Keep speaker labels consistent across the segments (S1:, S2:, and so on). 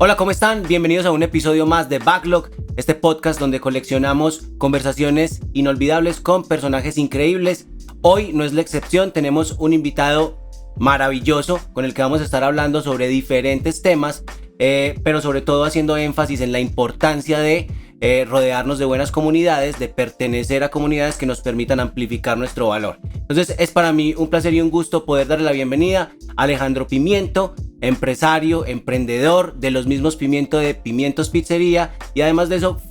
S1: Hola, ¿cómo están? Bienvenidos a un episodio más de Backlog, este podcast donde coleccionamos conversaciones inolvidables con personajes increíbles. Hoy no es la excepción, tenemos un invitado maravilloso con el que vamos a estar hablando sobre diferentes temas, pero sobre todo haciendo énfasis en la importancia de rodearnos de buenas comunidades, de pertenecer a comunidades que nos permitan amplificar nuestro valor. Entonces es para mí un placer y un gusto poder darle la bienvenida a Alejandro Pimiento, empresario, emprendedor de los mismos Pimiento de Pimientos Pizzería y además de eso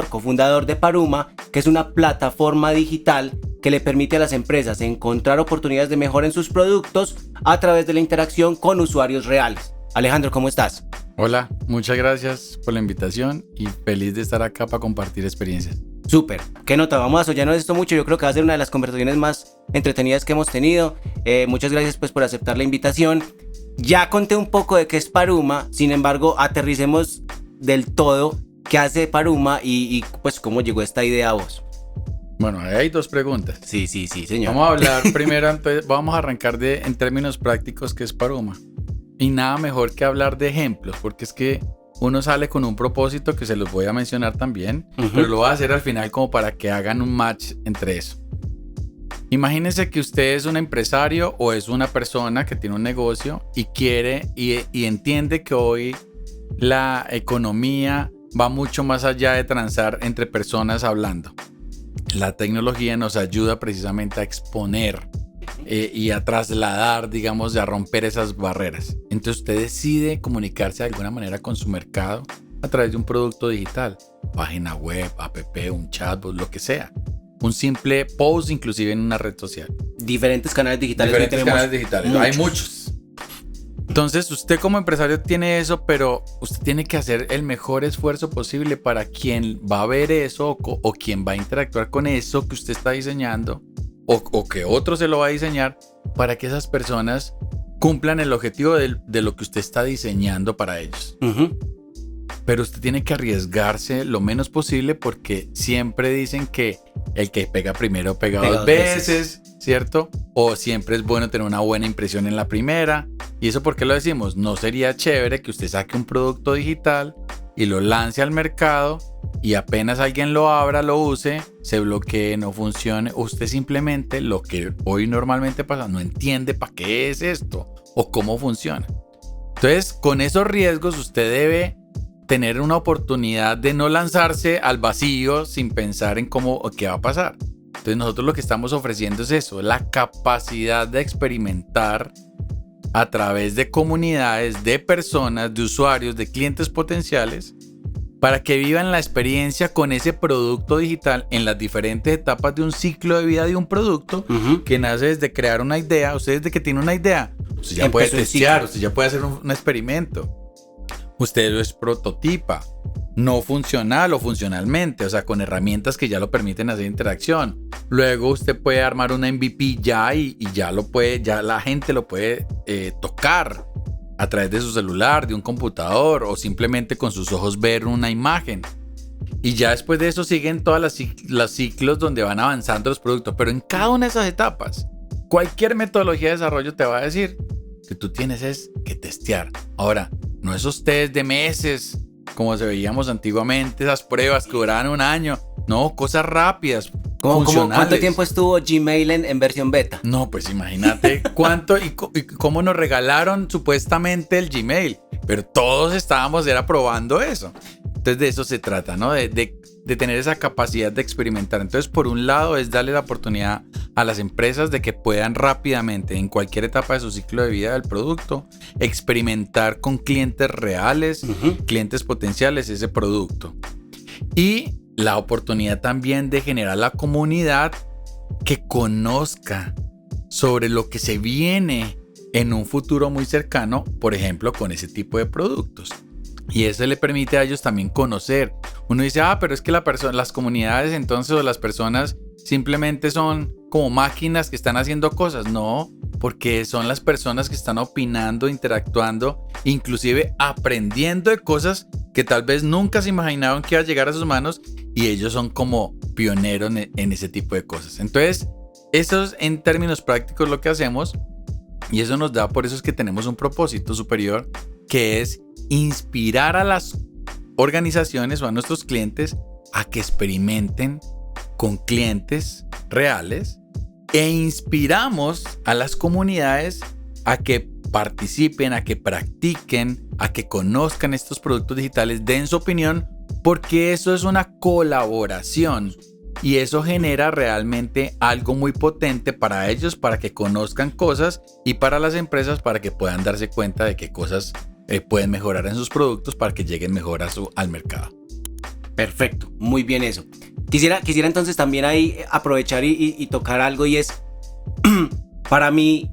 S1: cofundador de Paruma, que es una plataforma digital que le permite a las empresas encontrar oportunidades de mejora en sus productos a través de la interacción con usuarios reales. Alejandro, ¿cómo estás?
S2: Hola, muchas gracias por la invitación y feliz de estar acá para compartir experiencias.
S1: Súper, qué nota, vamos a soñarnos esto mucho, yo creo que va a ser una de las conversaciones más entretenidas que hemos tenido. Muchas gracias pues por aceptar la invitación. Ya conté un poco de qué es Paruma, sin embargo aterricemos del todo qué hace Paruma y pues cómo llegó esta idea a vos.
S2: Bueno, hay dos preguntas.
S1: Sí, señor.
S2: Vamos a hablar primero, entonces, vamos a arrancar en términos prácticos qué es Paruma. Y nada mejor que hablar de ejemplos, porque es que uno sale con un propósito que se los voy a mencionar también, pero lo voy a hacer al final como para que hagan un match entre eso. Imagínense que usted es un empresario o es una persona que tiene un negocio y quiere y entiende que hoy la economía va mucho más allá de transar entre personas hablando. La tecnología nos ayuda precisamente a exponer y a trasladar, digamos, a romper esas barreras. Entonces usted decide comunicarse de alguna manera con su mercado a través de un producto digital, página web, app, un chatbot, lo que sea. Un simple post, inclusive en una red social.
S1: Diferentes canales digitales.
S2: Hay muchos. Entonces usted como empresario tiene eso, pero usted tiene que hacer el mejor esfuerzo posible para quien va a ver eso o quien va a interactuar con eso que usted está diseñando o que otro se lo va a diseñar, para que esas personas cumplan el objetivo de lo que usted está diseñando para ellos. Pero usted tiene que arriesgarse lo menos posible, porque siempre dicen que el que pega primero pega dos veces, ¿cierto? O siempre es bueno tener una buena impresión en la primera. ¿Y eso por qué lo decimos? No sería chévere que usted saque un producto digital y lo lance al mercado y apenas alguien lo abra, lo use, se bloquee, no funcione. Usted simplemente, lo que hoy normalmente pasa, no entiende para qué es esto o cómo funciona. Entonces, con esos riesgos usted debe tener una oportunidad de no lanzarse al vacío sin pensar en cómo o qué va a pasar. Entonces nosotros lo que estamos ofreciendo es eso, la capacidad de experimentar a través de comunidades, de personas, de usuarios, de clientes potenciales, para que vivan la experiencia con ese producto digital en las diferentes etapas de un ciclo de vida de un producto que nace desde crear una idea. Usted desde que tiene una idea, usted ya puede testear, usted ya puede hacer un experimento. Usted lo es prototipa, no funcional o funcionalmente, o sea, con herramientas que ya lo permiten hacer interacción. Luego usted puede armar una MVP ya y ya la gente lo puede tocar a través de su celular, de un computador o simplemente con sus ojos ver una imagen. Y ya después de eso siguen todas los ciclos donde van avanzando los productos. Pero en cada una de esas etapas, cualquier metodología de desarrollo te va a decir que tú tienes es que testear. Ahora, no esos test de meses, como se veíamos antiguamente, esas pruebas que duraban un año. No, cosas rápidas, funcionales.
S1: ¿Cuánto tiempo estuvo Gmail en versión beta?
S2: No, pues imagínate cuánto y cómo nos regalaron supuestamente el Gmail. Pero todos estábamos probando eso. Entonces de eso se trata, ¿no? De tener esa capacidad de experimentar. Entonces, por un lado, es darle la oportunidad a las empresas de que puedan rápidamente, en cualquier etapa de su ciclo de vida del producto, experimentar con clientes reales, clientes potenciales ese producto. Y la oportunidad también de generar la comunidad que conozca sobre lo que se viene en un futuro muy cercano, por ejemplo, con ese tipo de productos. Y eso le permite a ellos también conocer. Uno dice, pero es que las comunidades entonces o las personas simplemente son como máquinas que están haciendo cosas. No, porque son las personas que están opinando, interactuando, inclusive aprendiendo de cosas que tal vez nunca se imaginaban que iba a llegar a sus manos, y ellos son como pioneros en ese tipo de cosas. Entonces, eso es en términos prácticos lo que hacemos, y eso nos da, por eso es que tenemos un propósito superior, que es inspirar a las organizaciones o a nuestros clientes a que experimenten con clientes reales e inspiramos a las comunidades a que participen, a que practiquen, a que conozcan estos productos digitales, den su opinión, porque eso es una colaboración y eso genera realmente algo muy potente para ellos, para que conozcan cosas, y para las empresas para que puedan darse cuenta de qué cosas pueden mejorar en sus productos para que lleguen mejor al mercado.
S1: Perfecto, muy bien eso. Quisiera entonces también ahí aprovechar y tocar algo, y es, para mí,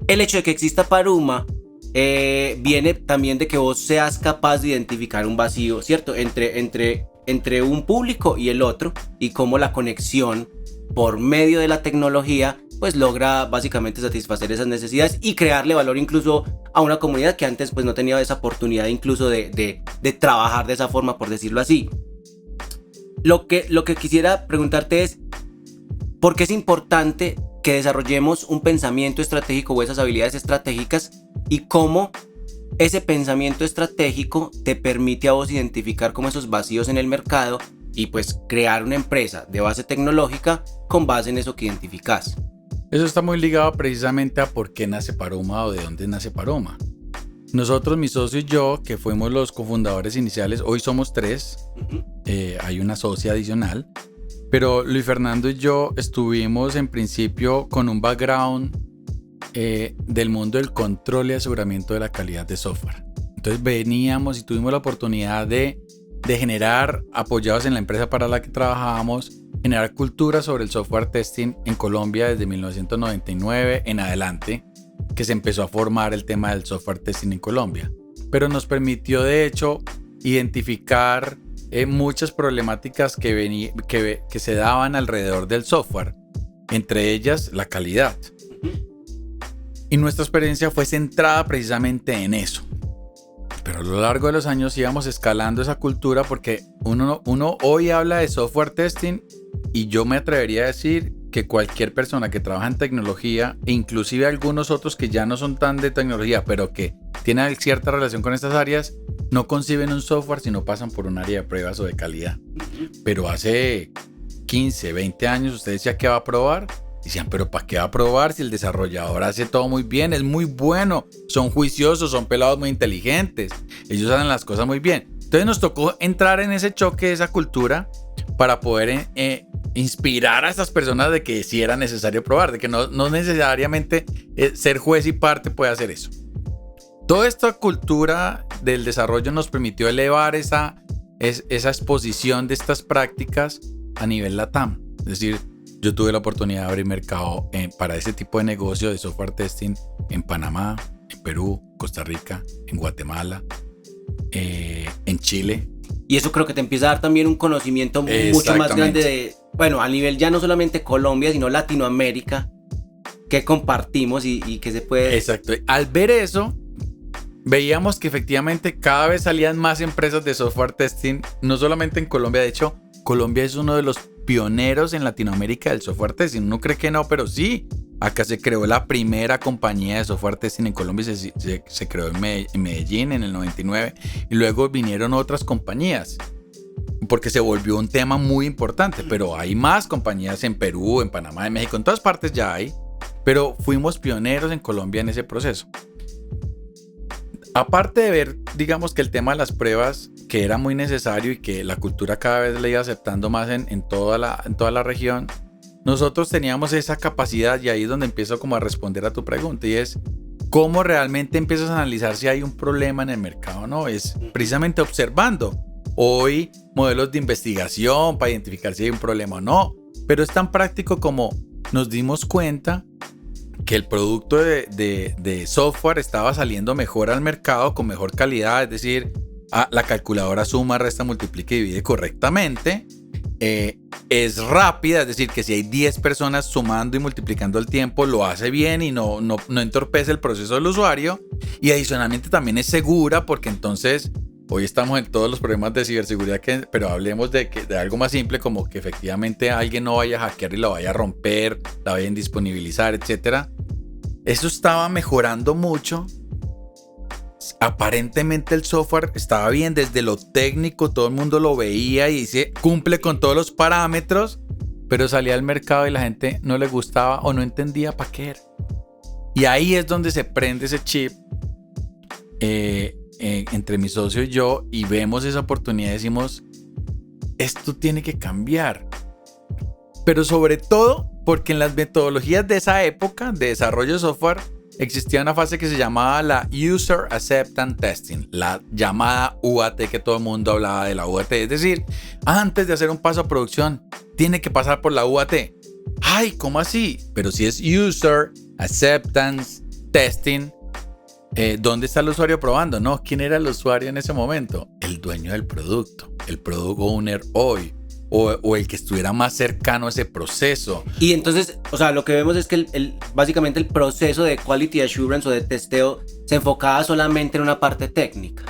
S1: el hecho de que exista Paruma viene también de que vos seas capaz de identificar un vacío, ¿cierto? Entre un público y el otro, y cómo la conexión por medio de la tecnología pues logra básicamente satisfacer esas necesidades y crearle valor incluso a una comunidad que antes pues no tenía esa oportunidad incluso de trabajar de esa forma, por decirlo así. Lo que quisiera preguntarte es, ¿por qué es importante que desarrollemos un pensamiento estratégico o esas habilidades estratégicas, y cómo ese pensamiento estratégico te permite a vos identificar como esos vacíos en el mercado y pues crear una empresa de base tecnológica con base en eso que identificás?
S2: Eso está muy ligado precisamente a por qué nace Paruma o de dónde nace Paruma. Nosotros, mi socio y yo, que fuimos los cofundadores iniciales, hoy somos 3, hay una socia adicional, pero Luis Fernando y yo estuvimos en principio con un background del mundo del control y aseguramiento de la calidad de software. Entonces veníamos y tuvimos la oportunidad de generar, apoyados en la empresa para la que trabajábamos, generar cultura sobre el software testing en Colombia desde 1999 en adelante, que se empezó a formar el tema del software testing en Colombia. Pero nos permitió de hecho identificar muchas problemáticas que se daban alrededor del software, entre ellas la calidad. Y nuestra experiencia fue centrada precisamente en eso. Pero a lo largo de los años íbamos escalando esa cultura, porque uno hoy habla de software testing y yo me atrevería a decir que cualquier persona que trabaja en tecnología, e inclusive algunos otros que ya no son tan de tecnología, pero que tienen cierta relación con estas áreas, no conciben un software si no pasan por un área de pruebas o de calidad. Pero hace 15, 20 años usted decía que va a probar. Decían, pero ¿para qué va a probar si el desarrollador hace todo muy bien? Es muy bueno, son juiciosos, son pelados muy inteligentes, ellos hacen las cosas muy bien. Entonces nos tocó entrar en ese choque, esa cultura, para poder inspirar a estas personas de que sí era necesario probar, de que no necesariamente ser juez y parte puede hacer eso. Toda esta cultura del desarrollo nos permitió elevar esa exposición de estas prácticas a nivel LATAM. Es decir, yo tuve la oportunidad de abrir mercado para ese tipo de negocio de software testing en Panamá, en Perú, Costa Rica, en Guatemala, en Chile.
S1: Y eso creo que te empieza a dar también un conocimiento mucho más grande a nivel ya no solamente Colombia, sino Latinoamérica, que compartimos y que se puede...
S2: Exacto. Al ver eso, veíamos que efectivamente cada vez salían más empresas de software testing, no solamente en Colombia. De hecho, Colombia es uno de los pioneros en Latinoamérica del software testing. Uno cree que no, pero sí. Acá se creó la primera compañía de software testing en Colombia, se creó en Medellín en el 99, y luego vinieron otras compañías, porque se volvió un tema muy importante. Pero hay más compañías en Perú, en Panamá, en México, en todas partes ya hay, pero fuimos pioneros en Colombia en ese proceso. Aparte de ver, digamos, que el tema de las pruebas, que era muy necesario y que la cultura cada vez le iba aceptando más en toda la región, nosotros teníamos esa capacidad, y ahí es donde empiezo como a responder a tu pregunta, y es cómo realmente empiezas a analizar si hay un problema en el mercado o no. Es precisamente observando hoy modelos de investigación para identificar si hay un problema o no, pero es tan práctico como nos dimos cuenta que el producto de software estaba saliendo mejor al mercado, con mejor calidad, es decir, la calculadora suma, resta, multiplica y divide correctamente, es rápida, es decir, que si hay 10 personas sumando y multiplicando el tiempo, lo hace bien y no entorpece el proceso del usuario, y adicionalmente también es segura, porque entonces hoy estamos en todos los problemas de ciberseguridad, pero hablemos de algo más simple, como que efectivamente alguien no vaya a hackear y la vaya a romper, la vaya a indisponibilizar, etc. Eso estaba mejorando mucho aparentemente el software estaba bien desde lo técnico, todo el mundo lo veía y cumple con todos los parámetros, pero salía al mercado y la gente no le gustaba o no entendía para qué era. Y ahí es donde se prende ese chip entre mi socio y yo, y vemos esa oportunidad y decimos, esto tiene que cambiar. Pero sobre todo porque en las metodologías de esa época de desarrollo de software existía una fase que se llamaba la User Acceptance Testing, la llamada UAT, que todo el mundo hablaba de la UAT. Es decir, antes de hacer un paso a producción, tiene que pasar por la UAT. ¡Ay, cómo así! Pero si es User Acceptance Testing, ¿dónde está el usuario probando? No, ¿quién era el usuario en ese momento? El dueño del producto, el product owner hoy. O el que estuviera más cercano a ese proceso.
S1: Y entonces, o sea, lo que vemos es que básicamente el proceso de quality assurance o de testeo se enfocaba solamente en una parte técnica.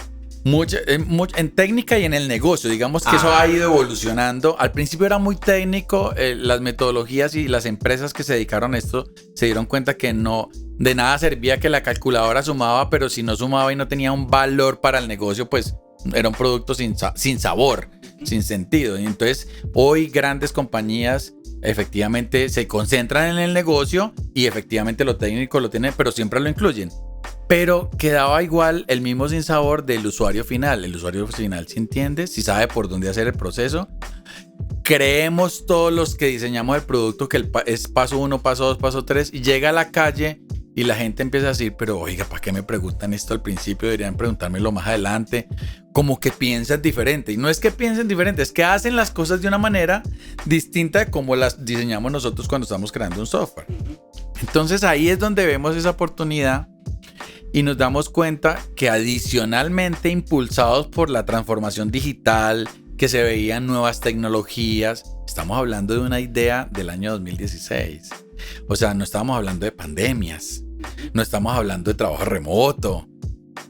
S2: En técnica y en el negocio, digamos que eso ha ido evolucionando. Al principio era muy técnico, las metodologías y las empresas que se dedicaron a esto se dieron cuenta que no, de nada servía que la calculadora sumaba, pero si no sumaba y no tenía un valor para el negocio, pues era un producto sin sabor, sin sentido. Y entonces hoy grandes compañías efectivamente se concentran en el negocio y efectivamente lo técnico lo tienen, pero siempre lo incluyen. Pero quedaba igual el mismo sinsabor del usuario final. El usuario final sí entiende, sí sabe por dónde hacer el proceso. Creemos todos los que diseñamos el producto que es paso 1, paso 2, paso 3 y llega a la calle y la gente empieza a decir, pero oiga, ¿para qué me preguntan esto al principio? Deberían preguntármelo más adelante. Como que piensan diferente. Y no es que piensen diferente, es que hacen las cosas de una manera distinta de como las diseñamos nosotros cuando estamos creando un software. Entonces ahí es donde vemos esa oportunidad y nos damos cuenta que adicionalmente impulsados por la transformación digital, que se veían nuevas tecnologías, estamos hablando de una idea del año 2016. O sea, no estamos hablando de pandemias, no estamos hablando de trabajo remoto.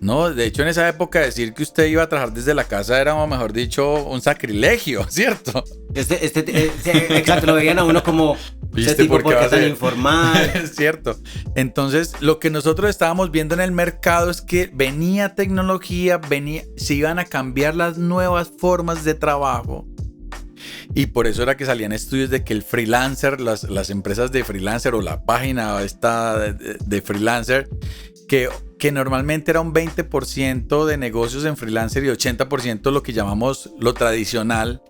S2: No, de hecho en esa época decir que usted iba a trabajar desde la casa era, o mejor dicho, un sacrilegio, ¿cierto?
S1: Exacto, lo veían a uno como este tipo porque es tan informal.
S2: Es cierto. Entonces, lo que nosotros estábamos viendo en el mercado es que venía tecnología, se iban a cambiar las nuevas formas de trabajo. Y por eso era que salían estudios de que el freelancer, las empresas de freelancer o la página esta de freelancer, que normalmente era un 20% de negocios en freelancer y 80% lo que llamamos lo tradicional,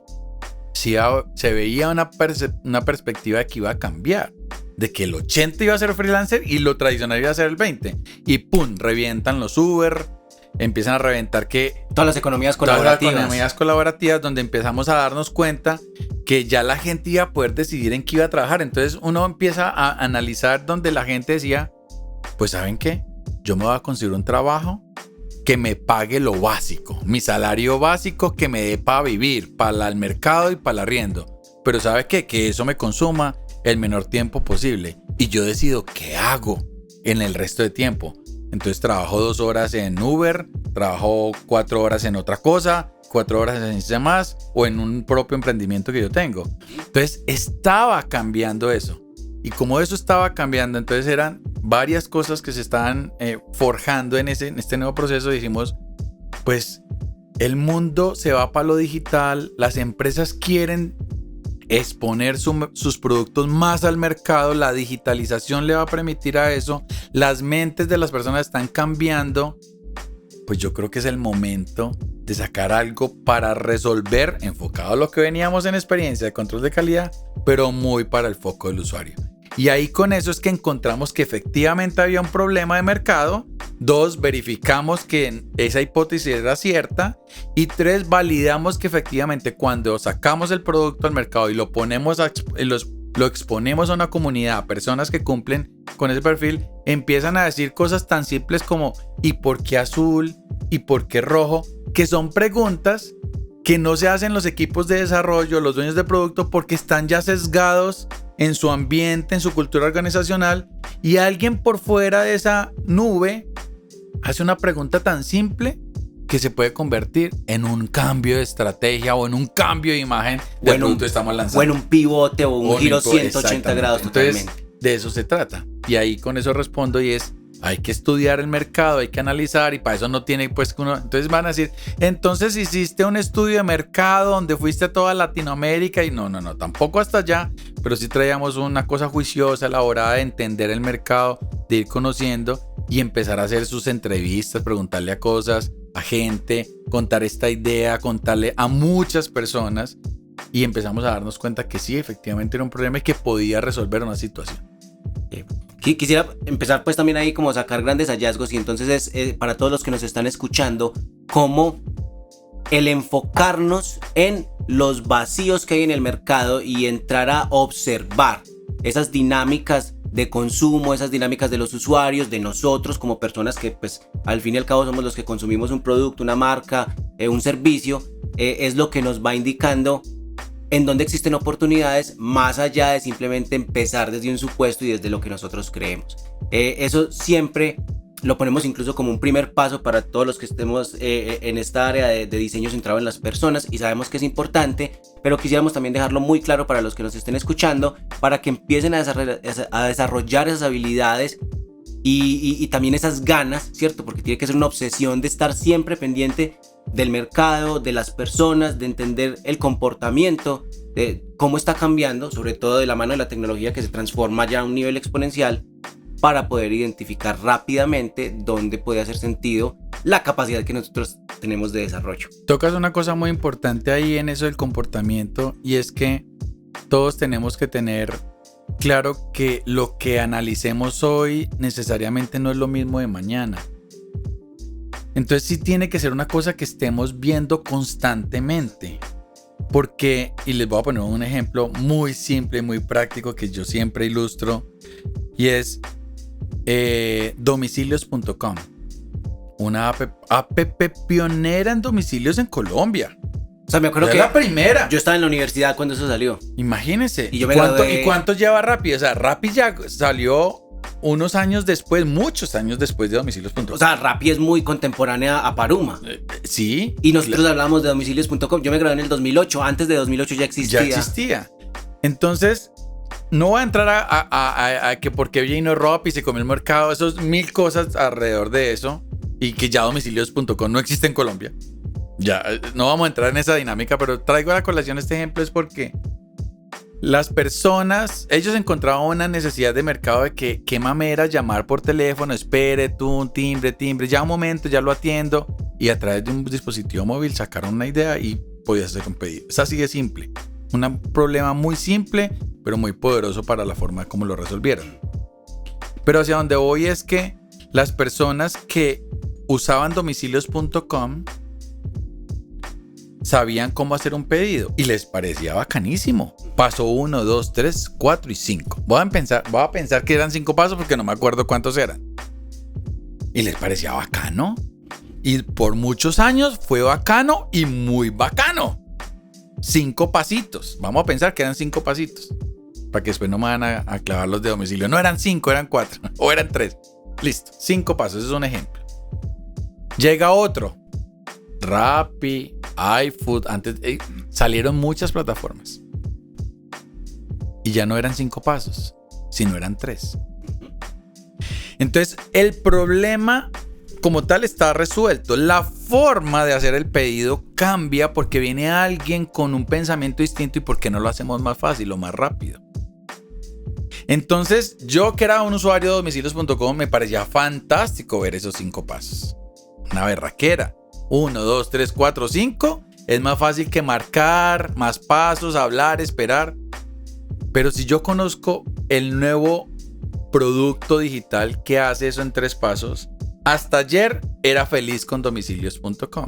S2: se veía una perspectiva de que iba a cambiar, de que el 80% iba a ser freelancer y lo tradicional iba a ser el 20%. Y ¡pum! Revientan los Uber, empiezan a reventar
S1: todas las economías colaborativas.
S2: Todas las economías colaborativas, donde empezamos a darnos cuenta que ya la gente iba a poder decidir en qué iba a trabajar. Entonces uno empieza a analizar donde la gente decía, pues ¿saben qué? Yo me voy a conseguir un trabajo que me pague lo básico, mi salario básico que me dé para vivir, para el mercado y para el arriendo. Pero ¿sabe qué? Que eso me consuma el menor tiempo posible. Y yo decido qué hago en el resto de tiempo. Entonces trabajo 2 horas en Uber, trabajo 4 horas en otra cosa, 4 horas en más o en un propio emprendimiento que yo tengo. Entonces estaba cambiando eso. Y como eso estaba cambiando, entonces eran varias cosas que se estaban forjando en este nuevo proceso. Dijimos, pues el mundo se va para lo digital, las empresas quieren exponer sus productos más al mercado, la digitalización le va a permitir a eso, las mentes de las personas están cambiando, pues yo creo que es el momento de sacar algo para resolver, enfocado a lo que veníamos en experiencia de control de calidad, pero muy para el foco del usuario. Y ahí con eso es que encontramos que efectivamente había un problema de mercado. 2, verificamos que esa hipótesis era cierta. Y 3, validamos que efectivamente cuando sacamos el producto al mercado y lo exponemos a una comunidad, a personas que cumplen con ese perfil, empiezan a decir cosas tan simples como ¿y por qué azul? ¿Y por qué rojo? Que son preguntas que no se hacen los equipos de desarrollo, los dueños de producto, porque están ya sesgados en su ambiente, en su cultura organizacional, y alguien por fuera de esa nube hace una pregunta tan simple que se puede convertir en un cambio de estrategia o en un cambio de imagen del producto que estamos lanzando.
S1: O en un pivote o un giro 180 grados totalmente.
S2: Entonces, de eso se trata. Y ahí con eso respondo y es, Hay que estudiar el mercado, hay que analizar y para eso no tiene pues uno. Entonces van a decir, entonces hiciste un estudio de mercado donde fuiste a toda Latinoamérica y no, tampoco hasta allá, pero sí traíamos una cosa juiciosa, elaborada de entender el mercado, de ir conociendo y empezar a hacer sus entrevistas, preguntarle a cosas, a gente, contar esta idea, contarle a muchas personas y empezamos a darnos cuenta que sí, efectivamente era un problema y que podía resolver una situación.
S1: Quisiera empezar pues también ahí como sacar grandes hallazgos y entonces es para todos los que nos están escuchando, como el enfocarnos en los vacíos que hay en el mercado y entrar a observar esas dinámicas de consumo, esas dinámicas de los usuarios, de nosotros como personas que pues al fin y al cabo somos los que consumimos un producto, una marca, un servicio, es lo que nos va indicando en donde existen oportunidades más allá de simplemente empezar desde un supuesto y desde lo que nosotros creemos. Eso siempre lo ponemos incluso como un primer paso para todos los que estemos en esta área de diseño centrado en las personas y sabemos que es importante, pero quisiéramos también dejarlo muy claro para los que nos estén escuchando, para que empiecen a desarrollar esas habilidades y también esas ganas, ¿cierto? Porque tiene que ser una obsesión de estar siempre pendiente del mercado, de las personas, de entender el comportamiento, de cómo está cambiando, sobre todo de la mano de la tecnología que se transforma ya a un nivel exponencial, para poder identificar rápidamente dónde puede hacer sentido la capacidad que nosotros tenemos de desarrollo.
S2: Tocas una cosa muy importante ahí en eso del comportamiento y es que todos tenemos que tener claro que lo que analicemos hoy necesariamente no es lo mismo de mañana. Entonces sí tiene que ser una cosa que estemos viendo constantemente. Porque, y les voy a poner un ejemplo muy simple, muy práctico que yo siempre ilustro, y es domicilios.com, una app pionera en domicilios en Colombia.
S1: O sea, me acuerdo que
S2: la primera.
S1: Yo estaba en la universidad cuando eso salió.
S2: Imagínense.
S1: Y yo me gradué...
S2: ¿Y cuánto lleva Rappi? O sea, Rappi ya salió unos años después, muchos años después de domicilios.com.
S1: O sea, Rappi es muy contemporánea a Paruma.
S2: Sí.
S1: Y nosotros hablamos de domicilios.com. Yo me gradué en el 2008. Antes de 2008 ya existía.
S2: Ya existía. Entonces, no voy a entrar a que por qué vino Rappi y se comió el mercado. Esos mil cosas alrededor de eso. Y que ya domicilios.com no existe en Colombia. Ya, no vamos a entrar en esa dinámica, pero traigo a la colación este ejemplo es porque las personas, ellos encontraban una necesidad de mercado de que qué mamera llamar por teléfono, espere tú, timbre, ya un momento, ya lo atiendo, y a través de un dispositivo móvil sacaron una idea y podías hacer un pedido. Es así de simple, un problema muy simple, pero muy poderoso para la forma como lo resolvieron. Pero hacia donde voy es que las personas que usaban domicilios.com sabían cómo hacer un pedido y les parecía bacanísimo. Paso 1, 2, 3, 4 y 5. Voy a pensar que eran 5 pasos porque no me acuerdo cuántos eran. Y les parecía bacano. Y por muchos años fue bacano y muy bacano. 5 pasitos. Vamos a pensar que eran 5 pasitos. Para que después no me van a clavar los de domicilio. No eran 5, eran 4. O eran 3. Listo. 5 pasos. Ese es un ejemplo. Llega otro. Rappi, iFood, antes salieron muchas plataformas y ya no eran 5 pasos, sino eran 3. Entonces el problema como tal está resuelto. La forma de hacer el pedido cambia porque viene alguien con un pensamiento distinto y porque no lo hacemos más fácil o más rápido. Entonces yo que era un usuario de domicilios.com me parecía fantástico ver esos 5 pasos. Una berraquera. 1, 2, 3, 4, 5. Es más fácil que marcar, más pasos, hablar, esperar. Pero si yo conozco el nuevo producto digital que hace eso en 3 pasos, hasta ayer era feliz con domicilios.com.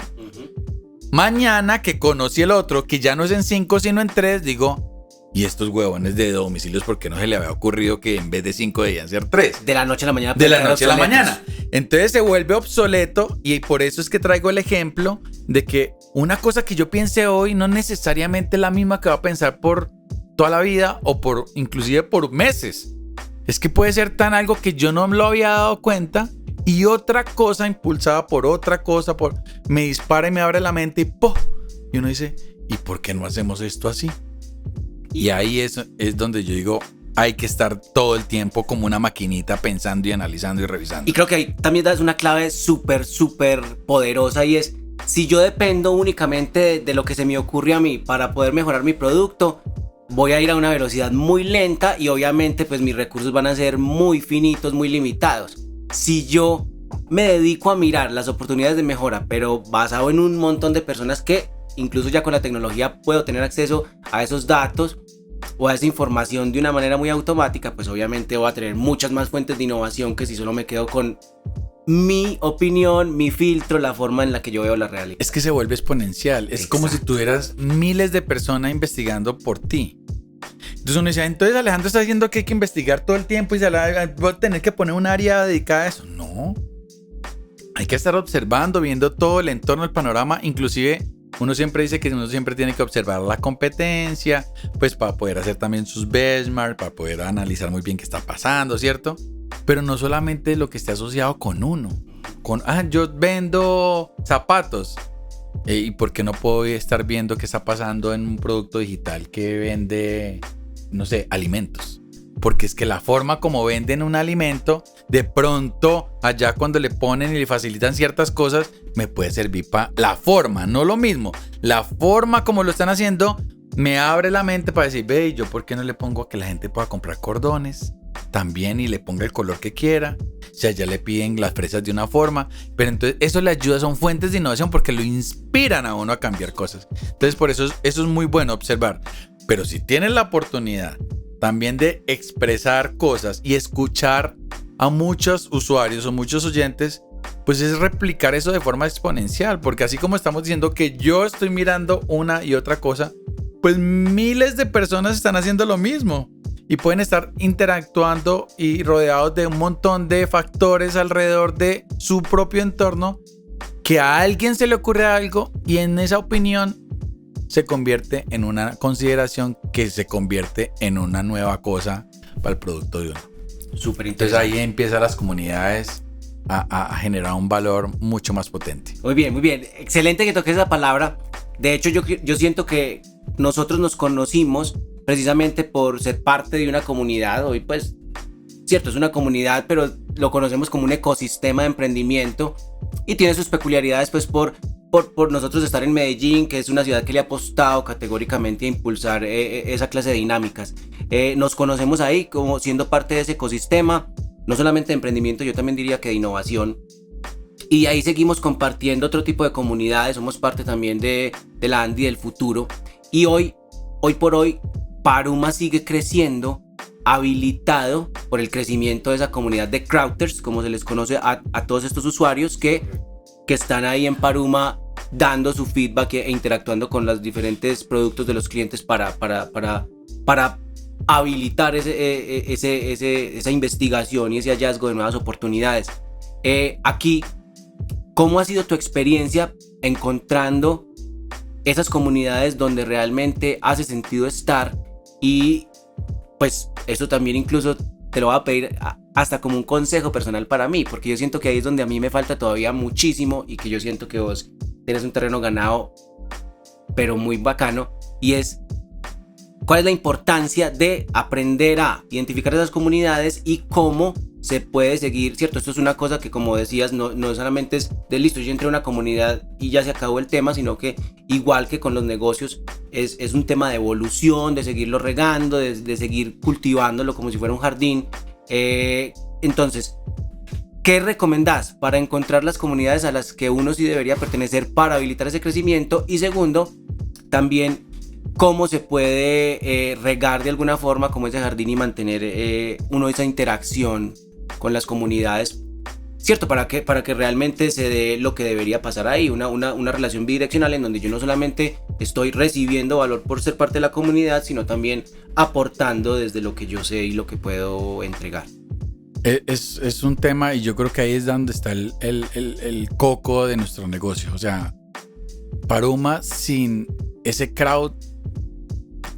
S2: Mañana que conocí el otro, que ya no es en 5 sino en 3, digo, ¿y estos huevones de domicilios por qué no se le había ocurrido que en vez de 5 debían ser 3?
S1: De la noche a la mañana.
S2: De la noche a la mañana. Entonces se vuelve obsoleto y por eso es que traigo el ejemplo de que una cosa que yo piense hoy no necesariamente es la misma que va a pensar por toda la vida o por inclusive por meses. Es que puede ser tan algo que yo no me lo había dado cuenta y otra cosa impulsada por otra cosa me dispara y me abre la mente y ¡pum! Y uno dice, ¿y por qué no hacemos esto así? Y ahí es donde yo digo, hay que estar todo el tiempo como una maquinita pensando y analizando y revisando.
S1: Y creo que ahí también das una clave súper poderosa, y es: si yo dependo únicamente de lo que se me ocurre a mí para poder mejorar mi producto, voy a ir a una velocidad muy lenta y obviamente pues mis recursos van a ser muy finitos, muy limitados. Si yo me dedico a mirar las oportunidades de mejora, pero basado en un montón de personas que incluso ya con la tecnología puedo tener acceso a esos datos o a esa información de una manera muy automática, pues obviamente voy a tener muchas más fuentes de innovación que si solo me quedo con mi opinión, mi filtro, la forma en la que yo veo la realidad.
S2: Es que se vuelve exponencial. Es como si tuvieras miles de personas investigando por ti. Entonces uno dice, entonces Alejandro está diciendo que hay que investigar todo el tiempo y voy a tener que poner un área dedicada a eso. No. Hay que estar observando, viendo todo el entorno, el panorama. Inclusive uno siempre dice que uno siempre tiene que observar la competencia, pues para poder hacer también sus benchmarks, para poder analizar muy bien qué está pasando, ¿cierto? Pero no solamente lo que esté asociado con uno. Yo vendo zapatos. ¿Y por qué no puedo estar viendo qué está pasando en un producto digital que vende, no sé, alimentos? Porque es que la forma como venden un alimento, de pronto allá cuando le ponen y le facilitan ciertas cosas, me puede servir para la forma, no lo mismo. La forma como lo están haciendo me abre la mente para decir, ve, ¿yo por qué no le pongo a que la gente pueda comprar cordones también y le ponga el color que quiera? O sea, ya le piden las fresas de una forma, pero entonces eso le ayuda, son fuentes de innovación porque lo inspiran a uno a cambiar cosas. Entonces por eso es muy bueno observar. Pero si tienes la oportunidad también de expresar cosas y escuchar a muchos usuarios o muchos oyentes, pues es replicar eso de forma exponencial, porque así como estamos diciendo que yo estoy mirando una y otra cosa, pues miles de personas están haciendo lo mismo. Y pueden estar interactuando y rodeados de un montón de factores alrededor de su propio entorno, que a alguien se le ocurre algo y en esa opinión se convierte en una consideración que se convierte en una nueva cosa para el producto de uno.
S1: Súper
S2: interesante. Entonces ahí empiezan las comunidades a generar un valor mucho más potente.
S1: Muy bien. Excelente que toques esa palabra. De hecho, yo siento que nosotros nos conocimos precisamente por ser parte de una comunidad. Hoy pues, cierto, es una comunidad, pero lo conocemos como un ecosistema de emprendimiento y tiene sus peculiaridades pues por nosotros estar en Medellín, que es una ciudad que le ha apostado categóricamente a impulsar esa clase de dinámicas. Nos conocemos ahí como siendo parte de ese ecosistema, no solamente de emprendimiento, yo también diría que de innovación. Y ahí seguimos compartiendo otro tipo de comunidades, somos parte también de la Andy del futuro. Y hoy por hoy, Paruma sigue creciendo, habilitado por el crecimiento de esa comunidad de Crowders, como se les conoce a todos estos usuarios que están ahí en Paruma dando su feedback e interactuando con los diferentes productos de los clientes para habilitar esa investigación y ese hallazgo de nuevas oportunidades. Aquí, ¿cómo ha sido tu experiencia encontrando esas comunidades donde realmente hace sentido estar? Y pues eso también incluso te lo voy a pedir hasta como un consejo personal para mí, porque yo siento que ahí es donde a mí me falta todavía muchísimo y que yo siento que vos tienes un terreno ganado pero muy bacano, y es: ¿cuál es la importancia de aprender a identificar esas comunidades y cómo se puede seguir, ¿cierto? Esto es una cosa que, como decías, no solamente es de listo, yo entré a una comunidad y ya se acabó el tema, sino que igual que con los negocios es un tema de evolución, de seguirlo regando, de seguir cultivándolo como si fuera un jardín. Entonces, ¿qué recomendás para encontrar las comunidades a las que uno sí debería pertenecer para habilitar ese crecimiento? Y segundo, también, ¿cómo se puede regar de alguna forma como ese jardín y mantener uno esa interacción con las comunidades, ¿cierto? Para que realmente se dé lo que debería pasar ahí, una relación bidireccional en donde yo no solamente estoy recibiendo valor por ser parte de la comunidad, sino también aportando desde lo que yo sé y lo que puedo entregar.
S2: Es un tema, y yo creo que ahí es donde está el coco de nuestro negocio. O sea, Paruma sin ese crowd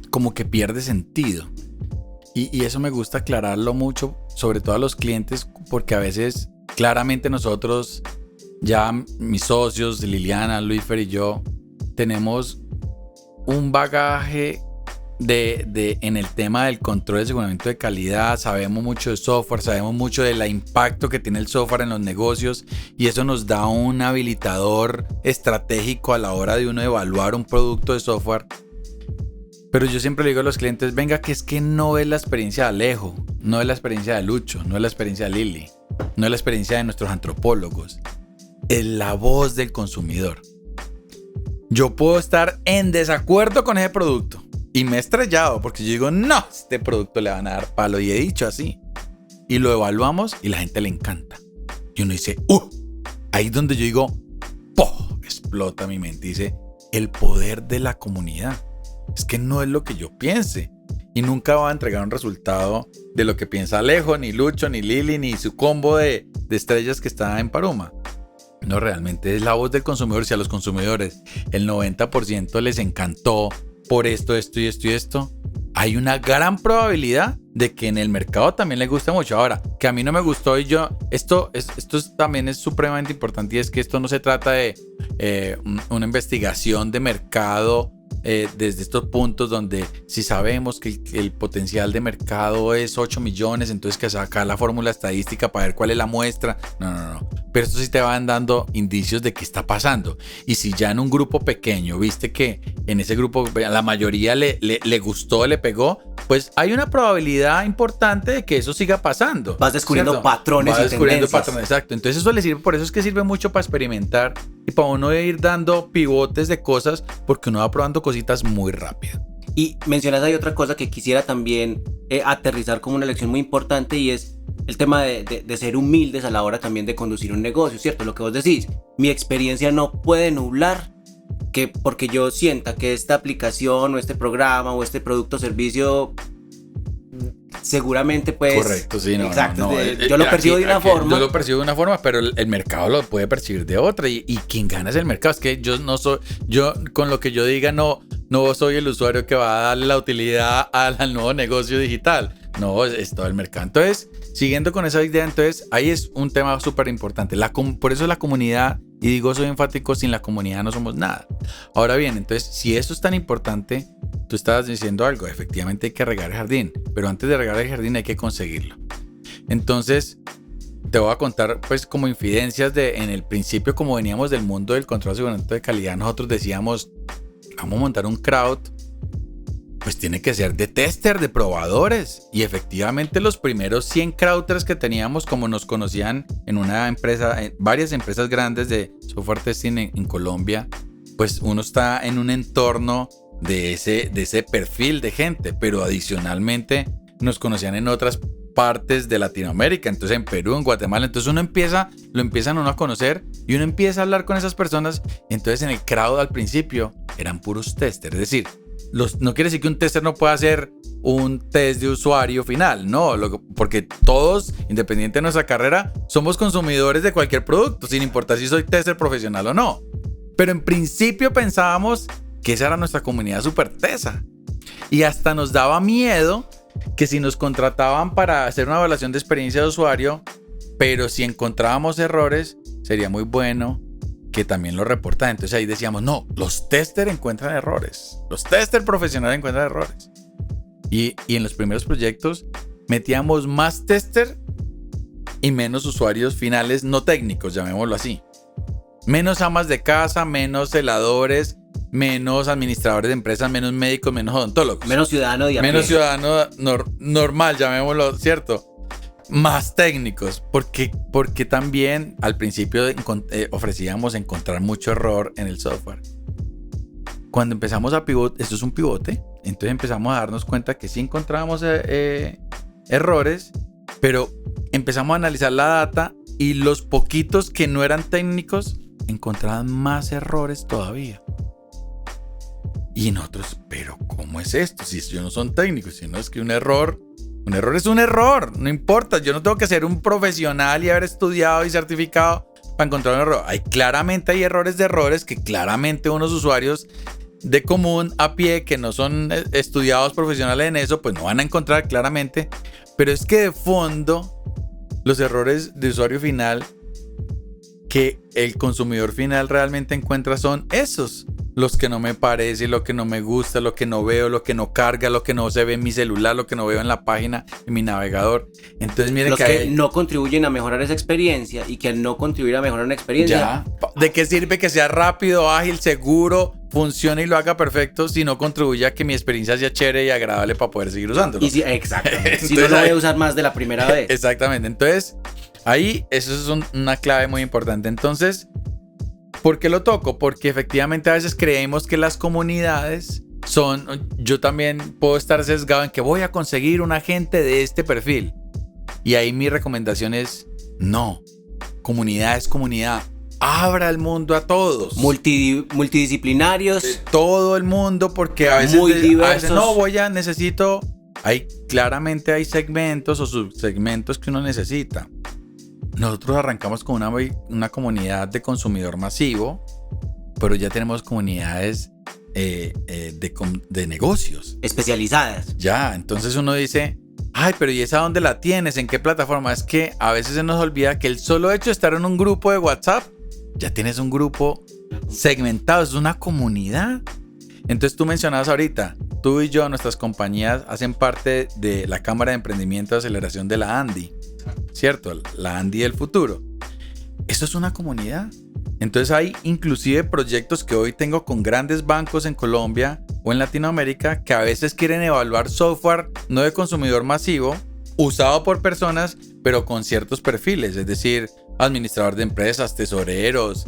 S2: como que pierde sentido. Y eso me gusta aclararlo mucho, sobre todo a los clientes, porque a veces claramente nosotros, ya mis socios, Liliana, Luisfer y yo, tenemos un bagaje en el tema del control y aseguramiento de calidad, sabemos mucho de software, sabemos mucho del impacto que tiene el software en los negocios y eso nos da un habilitador estratégico a la hora de uno evaluar un producto de software. Pero yo siempre le digo a los clientes, venga, que es que no es la experiencia de Alejo, no es la experiencia de Lucho, no es la experiencia de Lili, no es la experiencia de nuestros antropólogos, es la voz del consumidor. Yo puedo estar en desacuerdo con ese producto y me he estrellado porque yo digo, no, este producto le van a dar palo y he dicho así. Y lo evaluamos y la gente le encanta. Y uno dice, ahí es donde yo digo, ¡poh! Explota mi mente. Dice, el poder de la comunidad. Es que no es lo que yo piense. Y nunca va a entregar un resultado de lo que piensa Alejo, ni Lucho, ni Lili, ni su combo de estrellas que está en Paruma. No, realmente es la voz del consumidor. Si a los consumidores el 90% les encantó por esto, esto y esto y esto, hay una gran probabilidad de que en el mercado también les guste mucho. Ahora, que a mí no me gustó y yo, esto también es supremamente importante y es que esto no se trata de una investigación de mercado desde estos puntos donde si sabemos que el potencial de mercado es 8 millones, entonces que sacar la fórmula estadística para ver cuál es la muestra. No. Pero esto sí te van dando indicios de qué está pasando. Y si ya en un grupo pequeño viste que en ese grupo la mayoría le gustó, le pegó, pues hay una probabilidad importante de que eso siga pasando.
S1: Vas descubriendo patrones y tendencias.
S2: Exacto. Entonces eso le sirve, por eso es que sirve mucho para experimentar y para uno ir dando pivotes de cosas porque uno va probando cositas muy rápido.
S1: Y mencionas ahí otra cosa que quisiera también aterrizar como una lección muy importante y es el tema de ser humildes a la hora también de conducir un negocio, ¿cierto? Lo que vos decís, mi experiencia no puede nublar que porque yo sienta que esta aplicación o este programa o este producto o servicio seguramente pues...
S2: Correcto, sí, no.
S1: Exacto, yo lo percibo de una forma.
S2: Yo lo percibo de una forma, pero el mercado lo puede percibir de otra y quien gana es el mercado. Es que yo con lo que yo diga no soy el usuario que va a darle la utilidad al nuevo negocio digital. No, es todo el mercado. Entonces, siguiendo con esa idea, entonces ahí es un tema súper importante. Por eso la comunidad, y digo soy enfático, sin la comunidad no somos nada. Ahora bien, entonces, si eso es tan importante, tú estabas diciendo algo, efectivamente hay que regar el jardín, pero antes de regar el jardín hay que conseguirlo. Entonces, te voy a contar pues como infidencias en el principio, como veníamos del mundo del control y aseguramiento de calidad, nosotros decíamos, vamos a montar un crowd, pues tiene que ser de tester, de probadores. Y efectivamente los primeros 100 crowders que teníamos, como nos conocían en una empresa, en varias empresas grandes de software testing en Colombia, pues uno está en un entorno de ese perfil de gente, pero adicionalmente nos conocían en otras partes de Latinoamérica, entonces en Perú, en Guatemala, entonces lo empiezan uno a conocer y uno empieza a hablar con esas personas. Entonces en el crowd al principio eran puros testers, es decir, no quiere decir que un tester no pueda hacer un test de usuario final, no, porque todos, independiente de nuestra carrera, somos consumidores de cualquier producto, sin importar si soy tester profesional o no. Pero en principio pensábamos que esa era nuestra comunidad súper tesa. Y hasta nos daba miedo que si nos contrataban para hacer una evaluación de experiencia de usuario, pero si encontrábamos errores, sería muy bueno que también lo reportaran. Entonces ahí decíamos, no, los testers encuentran errores. Los testers profesionales encuentran errores. Y en los primeros proyectos metíamos más testers y menos usuarios finales no técnicos, llamémoslo así. Menos amas de casa, menos celadores, menos administradores de empresas, menos médicos, menos odontólogos.
S1: Menos ciudadano de a pie.
S2: Menos ciudadano normal, llamémoslo, ¿cierto? Más técnicos, porque también al principio ofrecíamos encontrar mucho error en el software. Cuando empezamos a pivotar, esto es un pivote, entonces empezamos a darnos cuenta que sí encontrábamos errores, pero empezamos a analizar la data y los poquitos que no eran técnicos encontraban más errores todavía. Y nosotros, pero ¿cómo es esto? Si ellos no son técnicos, si no es que un error es un error, no importa, yo no tengo que ser un profesional y haber estudiado y certificado para encontrar un error. Claramente hay errores de errores que claramente unos usuarios de común a pie que no son estudiados profesionales en eso, pues no van a encontrar claramente, pero es que de fondo los errores de usuario final que el consumidor final realmente encuentra son esos, los que no me parece, lo que no me gusta, lo que no veo, lo que no carga, lo que no se ve en mi celular, lo que no veo en la página, en mi navegador. Entonces miren
S1: los que no contribuyen a mejorar esa experiencia, y que al no contribuir a mejorar una experiencia...
S2: ¿De qué sirve que sea rápido, ágil, seguro, funcione y lo haga perfecto si no contribuye a que mi experiencia sea chévere y agradable para poder seguir usándolo?
S1: Y si, exactamente. Si no lo voy a usar más de la primera vez.
S2: Exactamente. Entonces, ahí eso es una clave muy importante. Entonces, ¿por qué lo toco? Porque efectivamente a veces creemos que las comunidades son... Yo también puedo estar sesgado en que voy a conseguir un agente de este perfil. Y ahí mi recomendación es, no. Comunidad es comunidad. Abra el mundo a todos.
S1: Multidisciplinarios.
S2: De todo el mundo, porque a veces,
S1: diversos.
S2: Necesito... Claramente hay segmentos o subsegmentos que uno necesita. Nosotros arrancamos con una comunidad de consumidor masivo, pero ya tenemos comunidades de negocios.
S1: Especializadas.
S2: Ya, entonces uno dice, ay, pero ¿y esa dónde la tienes? ¿En qué plataforma? Es que a veces se nos olvida que el solo hecho de estar en un grupo de WhatsApp, ya tienes un grupo segmentado, es una comunidad. Entonces tú mencionabas ahorita, tú y yo, nuestras compañías hacen parte de la Cámara de Emprendimiento y Aceleración de la ANDI, ¿cierto? La ANDI del futuro. Eso es una comunidad. Entonces hay inclusive proyectos que hoy tengo con grandes bancos en Colombia o en Latinoamérica que a veces quieren evaluar software no de consumidor masivo, usado por personas, pero con ciertos perfiles, es decir, administrador de empresas, tesoreros,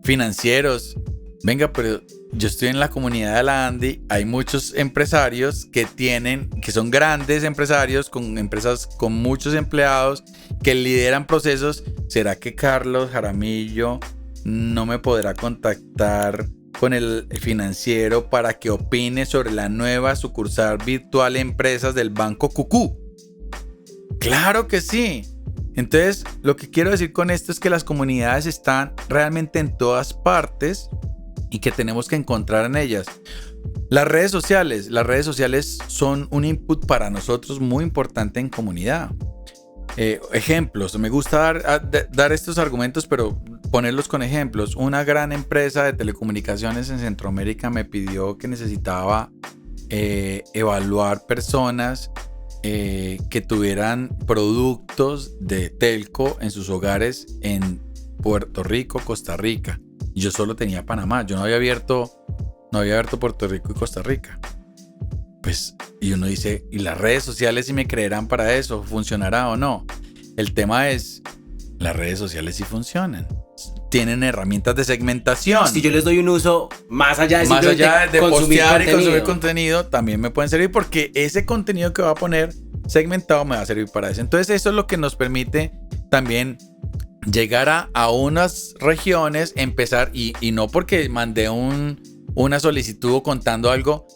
S2: financieros. Venga, pero yo estoy en la comunidad de la ANDI, hay muchos empresarios que son grandes empresarios con empresas con muchos empleados que lideran procesos. ¿Será que Carlos Jaramillo no me podrá contactar con el financiero para que opine sobre la nueva sucursal virtual Empresas del Banco Cucú? ¡Claro que sí! Entonces, lo que quiero decir con esto es que las comunidades están realmente en todas partes y que tenemos que encontrar en ellas. Las redes sociales son un input para nosotros muy importante en comunidad. Ejemplos, me gusta dar estos argumentos, pero ponerlos con ejemplos. Una gran empresa de telecomunicaciones en Centroamérica me pidió que necesitaba evaluar personas que tuvieran productos de telco en sus hogares en Puerto Rico, Costa Rica. Y yo solo tenía Panamá, yo no había abierto Puerto Rico y Costa Rica. Pues, y uno dice, ¿y las redes sociales si me creerán para eso? ¿Funcionará o no? El tema es, las redes sociales sí funcionan. Tienen herramientas de segmentación.
S1: Si yo les doy un uso más allá de
S2: postear y consumir contenido, también me pueden servir porque ese contenido que va a poner segmentado me va a servir para eso. Entonces eso es lo que nos permite también llegar a unas regiones, empezar y no porque mandé una solicitud contando algo,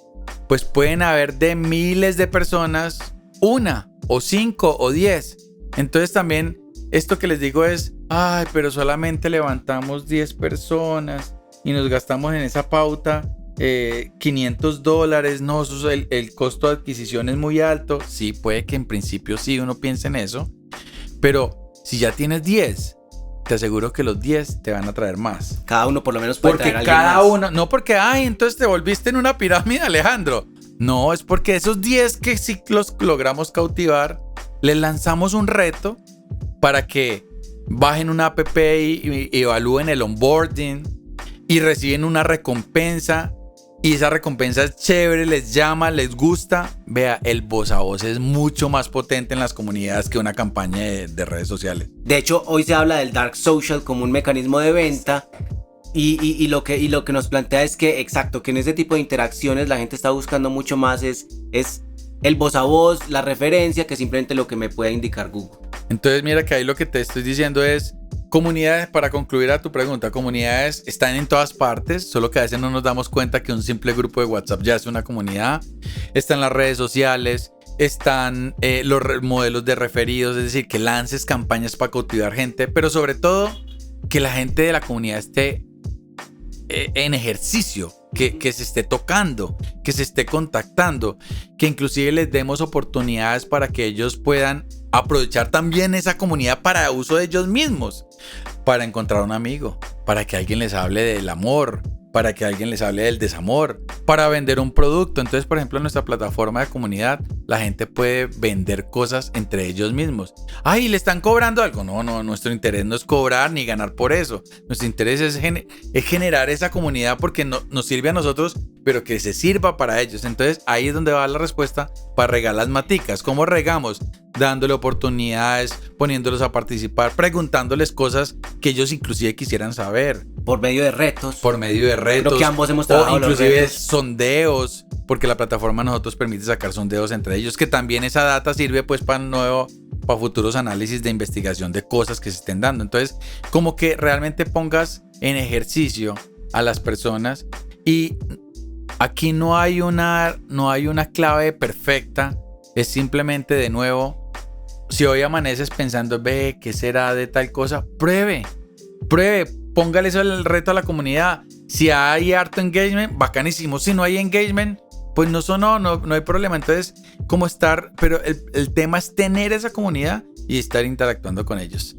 S2: pues pueden haber de miles de personas, 1 o 5 o 10. Entonces también esto que les digo es, ay, pero solamente levantamos 10 personas y nos gastamos en esa pauta $500. No, eso es el costo de adquisición es muy alto. Sí, puede que en principio sí uno piense en eso, pero si ya tienes 10, te aseguro que los 10 te van a traer más.
S1: Cada uno por lo menos puede traer a alguien
S2: cada
S1: más.
S2: uno, no porque, ay, entonces te volviste en una pirámide, Alejandro. No, es porque esos 10 que sí los logramos cautivar, les lanzamos un reto para que bajen una app y evalúen el onboarding y reciben una recompensa. Y esa recompensa es chévere, les llama, les gusta. Vea, el voz a voz es mucho más potente en las comunidades que una campaña de redes sociales.
S1: De hecho, hoy se habla del dark social como un mecanismo de venta. Y lo que nos plantea es que, exacto, que en ese tipo de interacciones la gente está buscando mucho más es el voz a voz, la referencia, que simplemente lo que me puede indicar Google.
S2: Entonces mira que ahí lo que te estoy diciendo es, comunidades, para concluir a tu pregunta, comunidades están en todas partes, solo que a veces no nos damos cuenta que un simple grupo de WhatsApp ya es una comunidad. Están las redes sociales, están los modelos de referidos, es decir, que lances campañas para cautivar gente, pero sobre todo que la gente de la comunidad esté en ejercicio, que se esté tocando, que se esté contactando, que inclusive les demos oportunidades para que ellos puedan aprovechar también esa comunidad para uso de ellos mismos, para encontrar un amigo, para que alguien les hable del amor, para que alguien les hable del desamor, para vender un producto. Entonces, por ejemplo, en nuestra plataforma de comunidad, la gente puede vender cosas entre ellos mismos. ¡Ay, le están cobrando algo! No, nuestro interés no es cobrar ni ganar por eso. Nuestro interés es generar esa comunidad porque nos sirve a nosotros, pero que se sirva para ellos. Entonces, ahí es donde va la respuesta para regar las maticas. ¿Cómo regamos? Dándole oportunidades, poniéndolos a participar, preguntándoles cosas que ellos inclusive quisieran saber.
S1: Por medio de retos.
S2: Creo
S1: que ambos hemos trabajado.
S2: O inclusive sondeos, porque la plataforma nosotros permite sacar sondeos entre ellos, que también esa data sirve pues para futuros análisis de investigación de cosas que se estén dando. Entonces, como que realmente pongas en ejercicio a las personas, y aquí no hay una clave perfecta, es simplemente, de nuevo, si hoy amaneces pensando, ¿qué será de tal cosa? Pruebe, póngale eso el reto a la comunidad. Si hay harto engagement, bacanísimo. Si no hay engagement, pues no hay problema. Entonces, ¿cómo estar? Pero el tema es tener esa comunidad y estar interactuando con ellos.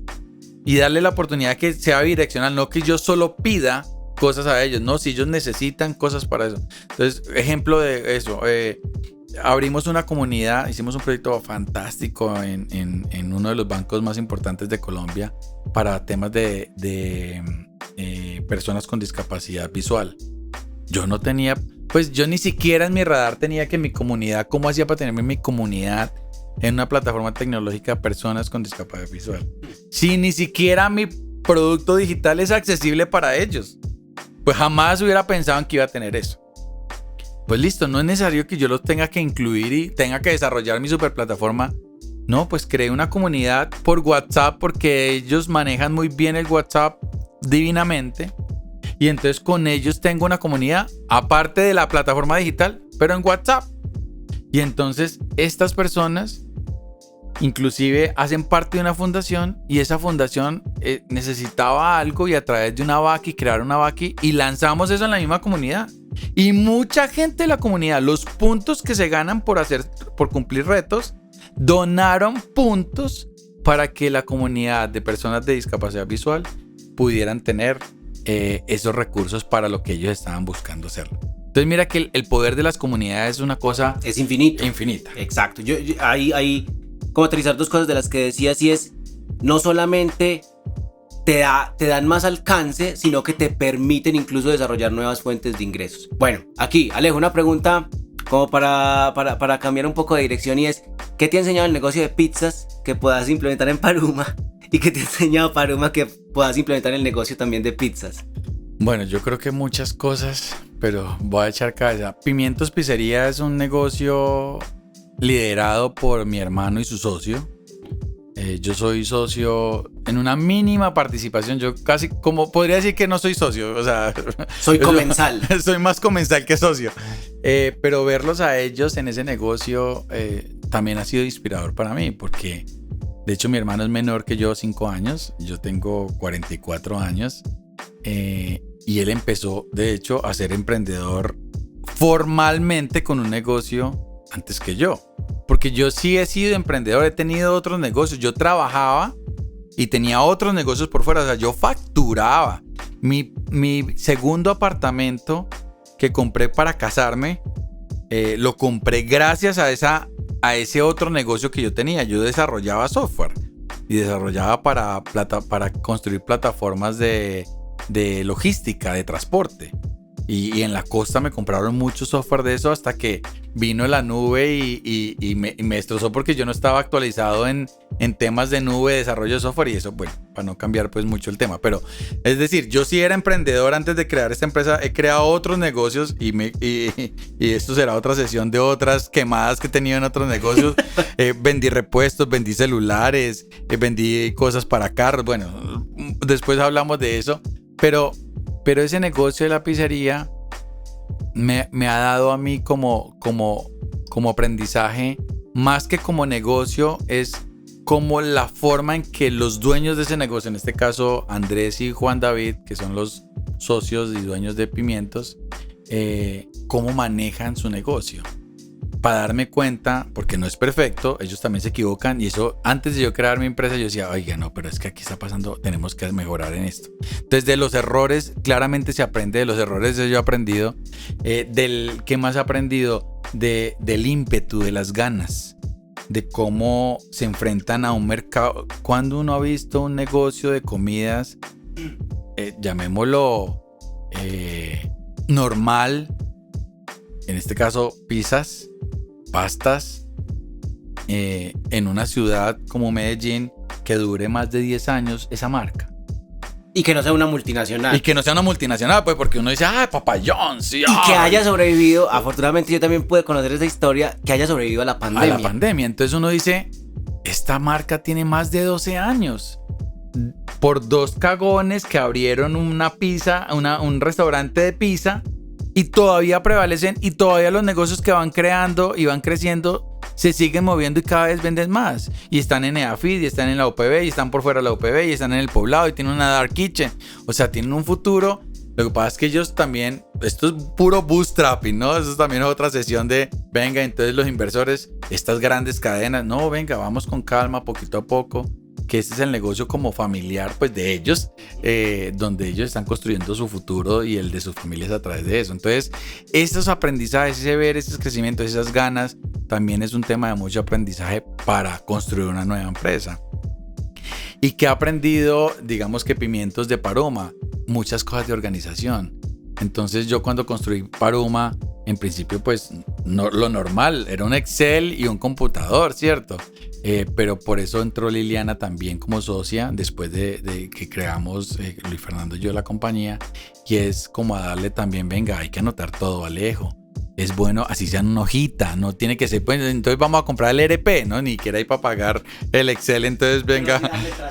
S2: Y darle la oportunidad que sea bidireccional, no que yo solo pida cosas a ellos, no, si ellos necesitan cosas para eso. Entonces, ejemplo de eso, abrimos una comunidad, hicimos un proyecto fantástico en uno de los bancos más importantes de Colombia para temas de personas con discapacidad visual. Yo no tenía, pues yo ni siquiera en mi radar tenía que mi comunidad, ¿cómo hacía para tenerme mi comunidad en una plataforma tecnológica de personas con discapacidad visual? Si ni siquiera mi producto digital es accesible para ellos, pues jamás hubiera pensado en que iba a tener eso. Pues listo, no es necesario que yo los tenga que incluir y tenga que desarrollar mi super plataforma. No, pues creé una comunidad por WhatsApp porque ellos manejan muy bien el WhatsApp divinamente. Y entonces con ellos tengo una comunidad aparte de la plataforma digital, pero en WhatsApp. Y entonces estas personas inclusive hacen parte de una fundación, y esa fundación necesitaba algo, y a través de una Vaki, crearon una Vaki y lanzamos eso en la misma comunidad. Y mucha gente de la comunidad, los puntos que se ganan por cumplir retos, donaron puntos para que la comunidad de personas de discapacidad visual pudieran tener esos recursos para lo que ellos estaban buscando hacer. Entonces mira que el poder de las comunidades es una cosa...
S1: Es infinita. Exacto. Yo ahí como aterrizar dos cosas de las que decías, y es, no solamente te dan más alcance, sino que te permiten incluso desarrollar nuevas fuentes de ingresos. Bueno, aquí, Alejo, una pregunta como para cambiar un poco de dirección, y es, ¿qué te ha enseñado el negocio de pizzas que puedas implementar en Paruma? ¿Y qué te ha enseñado Paruma que puedas implementar en el negocio también de pizzas?
S2: Bueno, yo creo que muchas cosas, pero voy a echar cabeza. Pimientos Pizzería es un negocio liderado por mi hermano y su socio. Yo soy socio en una mínima participación. Yo casi, como podría decir que no soy socio, o sea,
S1: soy comensal.
S2: Soy más comensal que socio. Pero verlos a ellos en ese negocio también ha sido inspirador para mí, porque de hecho mi hermano es menor que yo 5 años. Yo tengo 44 años. Y él empezó, de hecho, a ser emprendedor formalmente con un negocio antes que yo. Porque yo sí he sido emprendedor, he tenido otros negocios. Yo trabajaba y tenía otros negocios por fuera. O sea, yo facturaba. Mi segundo apartamento que compré para casarme, lo compré gracias a ese otro negocio que yo tenía. Yo desarrollaba software y desarrollaba para construir plataformas de logística, de transporte. Y en la costa me compraron mucho software de eso, hasta que vino la nube y me destrozó, porque yo no estaba actualizado en temas de nube, desarrollo de software y eso, bueno, para no cambiar pues mucho el tema. Pero es decir, yo sí era emprendedor antes de crear esta empresa. He creado otros negocios y esto será otra sesión de otras quemadas que he tenido en otros negocios. Vendí repuestos, vendí celulares, vendí cosas para carros. Bueno, después hablamos de eso. Pero ese negocio de la pizzería me ha dado a mí como aprendizaje, más que como negocio, es como la forma en que los dueños de ese negocio, en este caso Andrés y Juan David, que son los socios y dueños de Pimientos, cómo manejan su negocio. para darme cuenta, porque no es perfecto, ellos también se equivocan, y eso, antes de yo crear mi empresa, yo decía, oiga, no, pero es que aquí está pasando, tenemos que mejorar en esto. Entonces, de los errores, claramente se aprende, de los errores yo he aprendido, ¿qué más he aprendido? Del ímpetu, de las ganas, de cómo se enfrentan a un mercado. Cuando uno ha visto un negocio de comidas, llamémoslo normal, en este caso pizzas, pastas, en una ciudad como Medellín, que dure más de 10 años esa marca.
S1: Y que no sea una multinacional.
S2: Y que no sea una multinacional, pues, porque uno dice, Papa John's. Sí,
S1: y que haya sobrevivido, afortunadamente yo también pude conocer esa historia, que haya sobrevivido a la pandemia.
S2: A la pandemia. Entonces uno dice, esta marca tiene más de 12 años. Por 2 cagones que abrieron una pizza, un restaurante de pizza, y todavía prevalecen, y todavía los negocios que van creando y van creciendo se siguen moviendo y cada vez venden más. Y están en EAFID, y están en la UPB, y están por fuera de la UPB, y están en el Poblado, y tienen una Dark Kitchen. O sea, tienen un futuro. Lo que pasa es que ellos también, esto es puro bootstrapping, ¿no? Eso también es otra sesión de, venga, entonces los inversores, estas grandes cadenas, no, venga, vamos con calma, poquito a poco, que este es el negocio como familiar, pues, de ellos, donde ellos están construyendo su futuro y el de sus familias a través de eso. Entonces, estos aprendizajes, ese ver, esos crecimientos, esas ganas, también es un tema de mucho aprendizaje para construir una nueva empresa. ¿Y qué he aprendido, digamos que Pimientos de Paroma? Muchas cosas de organización. Entonces yo cuando construí Paroma, en principio pues no, lo normal, era un Excel y un computador, ¿cierto? Pero por eso entró Liliana también como socia después de que creamos Luis Fernando y yo la compañía, y es como a darle también, venga, hay que anotar todo, Alejo. Es bueno, así sea en una hojita, no tiene que ser, pues entonces vamos a comprar el ERP, ¿no? Ni siquiera hay para pagar el Excel, entonces venga,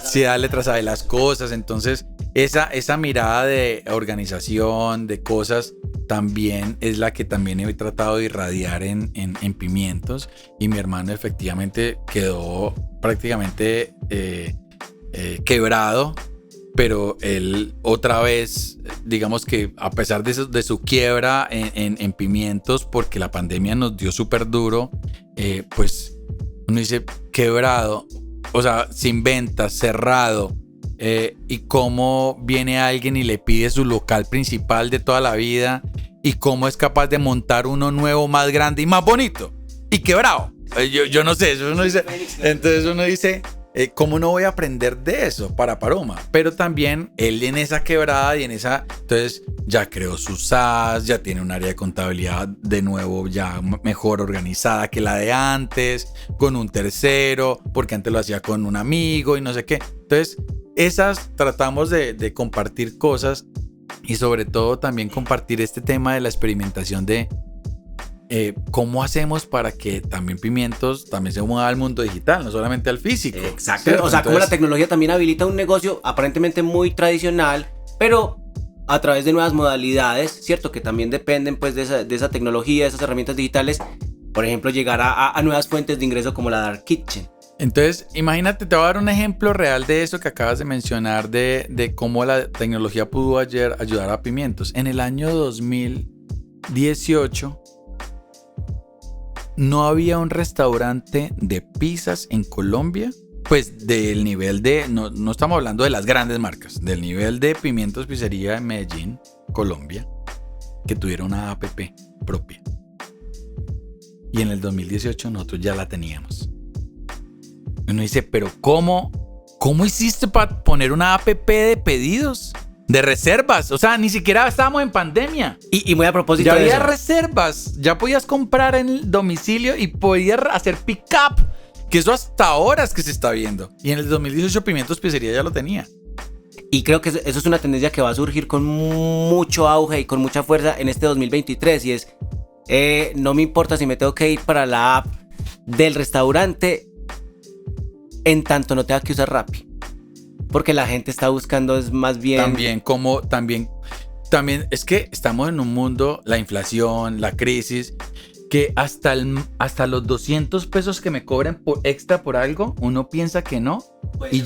S2: sí, darle trazada de las cosas. Entonces esa mirada de organización, de cosas, también es la que también he tratado de irradiar en Pimientos, y mi hermano efectivamente quedó prácticamente quebrado. Pero él otra vez, digamos que a pesar de su quiebra en Pimientos, porque la pandemia nos dio súper duro, pues uno dice quebrado, o sea, sin ventas, cerrado, y cómo viene alguien y le pide su local principal de toda la vida, y cómo es capaz de montar uno nuevo, más grande y más bonito, y quebrado. Yo no sé, eso uno dice, entonces uno dice, ¿cómo no voy a aprender de eso para Paroma? Pero también él en esa quebrada y en esa, entonces ya creó su SaaS, ya tiene un área de contabilidad de nuevo ya mejor organizada que la de antes, con un tercero, porque antes lo hacía con un amigo y no sé qué. Entonces esas tratamos de compartir cosas, y sobre todo también compartir este tema de la experimentación de ¿cómo hacemos para que también Pimientos también se mueva al mundo digital, no solamente al físico?
S1: Exacto. ¿Cierto? O sea, como la tecnología también habilita un negocio aparentemente muy tradicional, pero a través de nuevas modalidades, ¿cierto? Que también dependen pues de esa tecnología, de esas herramientas digitales. Por ejemplo, llegar a nuevas fuentes de ingreso como la Dark Kitchen.
S2: Entonces, imagínate, te voy a dar un ejemplo real de eso que acabas de mencionar, de cómo la tecnología pudo ayudar a Pimientos. En el año 2018... no había un restaurante de pizzas en Colombia, pues del nivel de, no estamos hablando de las grandes marcas, del nivel de Pimientos Pizzería en Medellín, Colombia, que tuviera una app propia. Y en el 2018 nosotros ya la teníamos. Uno dice, pero ¿cómo hiciste para poner una app de pedidos? De reservas, o sea, ni siquiera estábamos en pandemia.
S1: Y muy a propósito
S2: ya
S1: de
S2: había
S1: eso,
S2: reservas, ya podías comprar en el domicilio y podías hacer pick-up, que eso hasta ahora es que se está viendo. Y en el 2018 Pimientos Pizzería ya lo tenía.
S1: Y creo que eso es una tendencia que va a surgir con mucho auge y con mucha fuerza en este 2023, y es, no me importa si me tengo que ir para la app del restaurante en tanto no tenga que usar Rappi. Porque la gente está buscando es más bien...
S2: También es que estamos en un mundo, la inflación, la crisis, que hasta los 200 pesos que me cobren extra por algo, uno piensa que no, y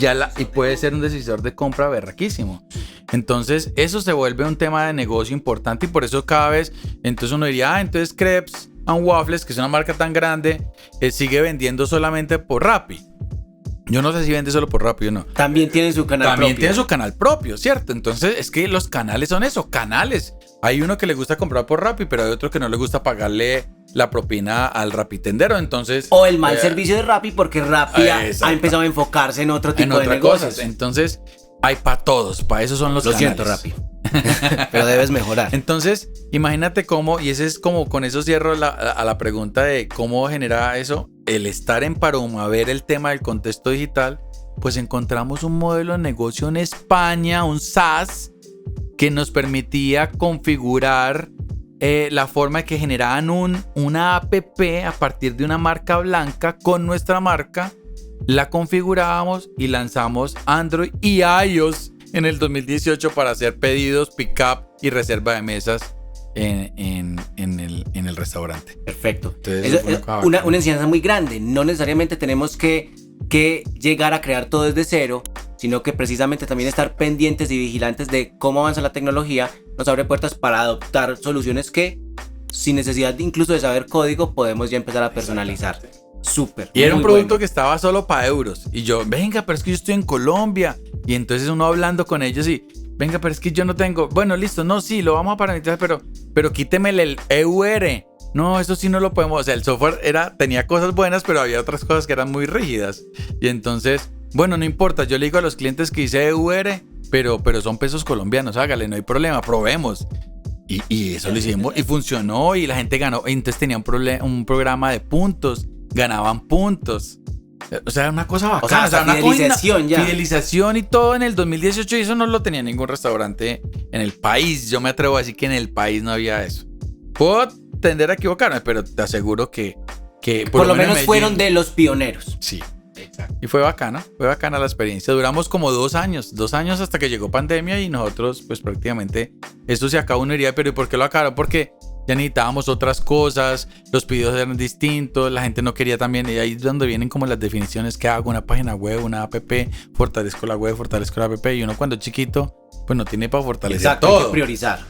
S2: puede ser un decisor de compra berraquísimo. Entonces eso se vuelve un tema de negocio importante, y por eso cada vez, entonces uno diría, entonces crepes Waffles, que es una marca tan grande, sigue vendiendo solamente por Rappi. Yo no sé si vende solo por Rappi o no.
S1: También tiene su canal propio.
S2: También tiene su canal propio, ¿cierto? Entonces es que los canales son eso, canales. Hay uno que le gusta comprar por Rappi, pero hay otro que no le gusta pagarle la propina al rapitendero, entonces...
S1: O el mal servicio de Rappi, porque Rappi ha empezado a enfocarse en otro tipo de negocios.
S2: Cosas. Entonces hay para todos, para eso son los canales.
S1: Lo siento, Rappi. Pero debes mejorar.
S2: Entonces, imagínate cómo, y ese es como, con eso cierro a la pregunta de cómo genera eso, el estar en Paroma, ver el tema del contexto digital, pues encontramos un modelo de negocio en España, un SaaS, que nos permitía configurar la forma de que generaban una app a partir de una marca blanca con nuestra marca, la configurábamos y lanzamos Android y iOS en el 2018 para hacer pedidos, pick-up y reserva de mesas en el restaurante.
S1: Perfecto. Entonces, es una enseñanza muy grande. No necesariamente tenemos que llegar a crear todo desde cero, sino que precisamente también estar pendientes y vigilantes de cómo avanza la tecnología nos abre puertas para adoptar soluciones que, sin necesidad incluso de saber código, podemos ya empezar a personalizar. Súper.
S2: Y era un producto que estaba solo para euros. Y yo, venga, pero es que yo estoy en Colombia. Y entonces uno hablando con ellos y, venga, pero es que yo no tengo. Bueno, listo, no, sí, lo vamos a parametrizar, pero quíteme el EUR. No, eso sí no lo podemos. O sea, el software tenía cosas buenas, pero había otras cosas que eran muy rígidas. Y entonces, bueno, no importa. Yo le digo a los clientes que hice EUR, pero son pesos colombianos. Hágale, no hay problema, probemos. Y eso lo hicimos y funcionó y la gente ganó. Y entonces tenía un programa de puntos. Ganaban puntos. O sea, una cosa bacana.
S1: O sea, fidelización ya.
S2: Fidelización y todo en el 2018. Y eso no lo tenía ningún restaurante en el país. Yo me atrevo a decir que en el país no había eso. Puedo tender a equivocarme, pero te aseguro que
S1: por lo menos fueron de los pioneros.
S2: Sí. Exacto. Y fue bacana la experiencia. Duramos como 2 años hasta que llegó pandemia y nosotros, pues prácticamente, esto se acabó. Uno diría, pero ¿y por qué lo acabaron? Porque ya necesitábamos otras cosas, los pedidos eran distintos, la gente no quería también, y ahí es donde vienen como las definiciones, que hago una página web, una app, fortalezco la web, fortalezco la app, y uno cuando es chiquito, pues no tiene para fortalecer.
S1: Exacto,
S2: todo.
S1: hay que priorizar.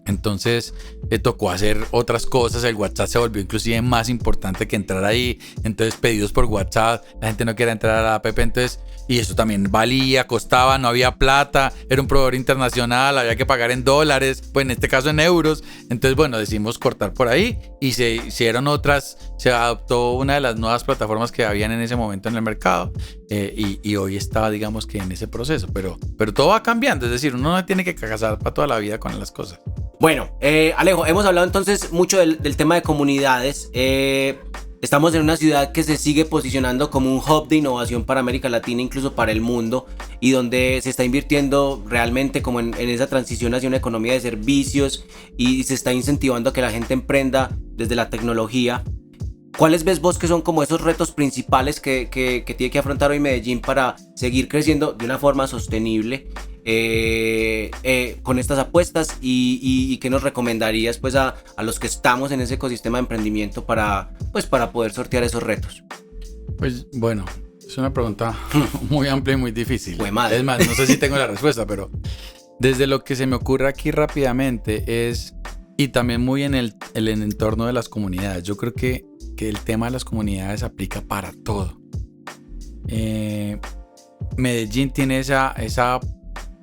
S2: Entonces tocó hacer otras cosas, el WhatsApp se volvió inclusive más importante que entrar ahí, entonces pedidos por WhatsApp, la gente no quería entrar a la app, entonces, y eso también valía, costaba, no había plata, era un proveedor internacional, había que pagar en dólares, pues en este caso en euros, entonces bueno, decidimos cortar por ahí y se hicieron otras, se adoptó una de las nuevas plataformas que habían en ese momento en el mercado y hoy está, digamos que en ese proceso, pero todo va cambiando, es decir, uno no tiene que casar para toda la vida con las cosas.
S1: Bueno, Alejo, hemos hablado entonces mucho del tema de comunidades. Estamos en una ciudad que se sigue posicionando como un hub de innovación para América Latina, incluso para el mundo, y donde se está invirtiendo realmente como en esa transición hacia una economía de servicios y se está incentivando a que la gente emprenda desde la tecnología. ¿Cuáles ves vos que son como esos retos principales que tiene que afrontar hoy Medellín para seguir creciendo de una forma sostenible con estas apuestas y qué nos recomendarías pues a los que estamos en ese ecosistema de emprendimiento para poder sortear esos retos?
S2: Pues bueno, es una pregunta muy amplia y muy difícil.
S1: Es más,
S2: no sé si tengo la respuesta, pero desde lo que se me ocurre aquí rápidamente es, y también muy en el entorno de las comunidades, yo creo que el tema de las comunidades aplica para todo. Medellín tiene esa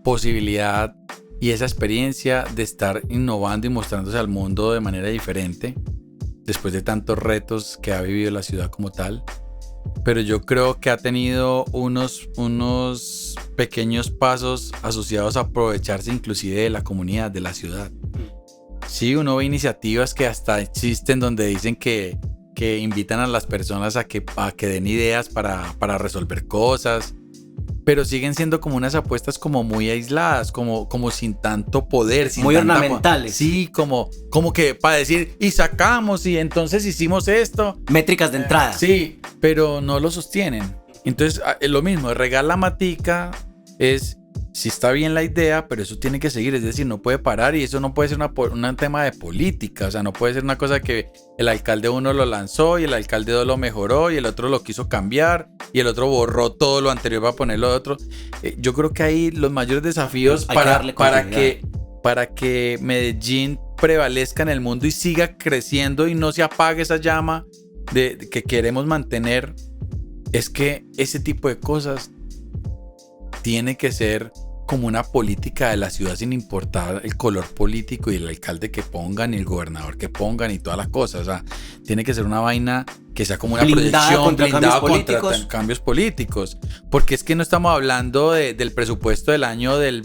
S2: posibilidad y esa experiencia de estar innovando y mostrándose al mundo de manera diferente después de tantos retos que ha vivido la ciudad como tal, pero yo creo que ha tenido unos pequeños pasos asociados a aprovecharse inclusive de la comunidad, de la ciudad. Sí, uno ve iniciativas que hasta existen donde dicen que invitan a las personas a que den ideas para resolver cosas, pero siguen siendo como unas apuestas como muy aisladas, como sin tanto poder, sin
S1: muy ornamentales.
S2: Sí, como que para decir, y sacamos, y entonces hicimos esto.
S1: Métricas de entrada.
S2: Sí, pero no lo sostienen. Entonces, es lo mismo, regar la matica es, sí está bien la idea, pero eso tiene que seguir, es decir, no puede parar, y eso no puede ser un tema de política, o sea, no puede ser una cosa que el alcalde uno lo lanzó y el alcalde 2 lo mejoró y el otro lo quiso cambiar y el otro borró todo lo anterior para ponerlo otro. Yo creo que ahí los mayores desafíos para que Medellín prevalezca en el mundo y siga creciendo y no se apague esa llama que queremos mantener, es que ese tipo de cosas tiene que ser como una política de la ciudad sin importar el color político y el alcalde que pongan y el gobernador que pongan y todas las cosas. O sea, tiene que ser una vaina que sea como una proyección blindada contra cambios políticos. Porque es que no estamos hablando del presupuesto del año del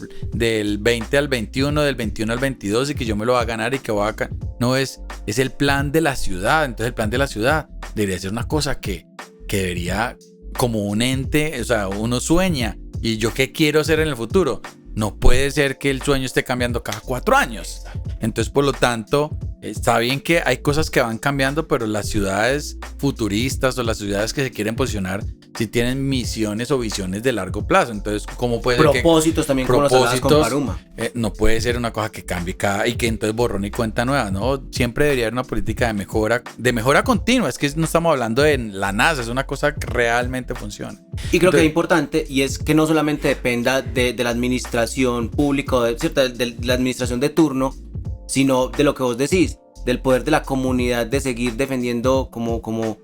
S2: 20 al 21, del 21 al 22 y que yo me lo voy a ganar y que voy a... No, es el plan de la ciudad. Entonces el plan de la ciudad debería ser una cosa que debería como un ente, o sea, uno sueña. ¿Y yo qué quiero hacer en el futuro? No puede ser que el sueño esté cambiando cada 4 años. Entonces, por lo tanto, está bien que hay cosas que van cambiando, pero las ciudades futuristas o las ciudades que se quieren posicionar sí tienen misiones o visiones de largo plazo. Entonces, ¿cómo puede ser
S1: propósitos también como los hablabas con Paruma?
S2: No puede ser una cosa que cambie y que entonces borrón y cuenta nueva, ¿no? Siempre debería haber una política de mejora continua. Es que no estamos hablando de la NASA, es una cosa que realmente funciona.
S1: Y creo que es importante, y es que no solamente dependa de la administración pública, de la administración de turno, sino de lo que vos decís, del poder de la comunidad de seguir defendiendo como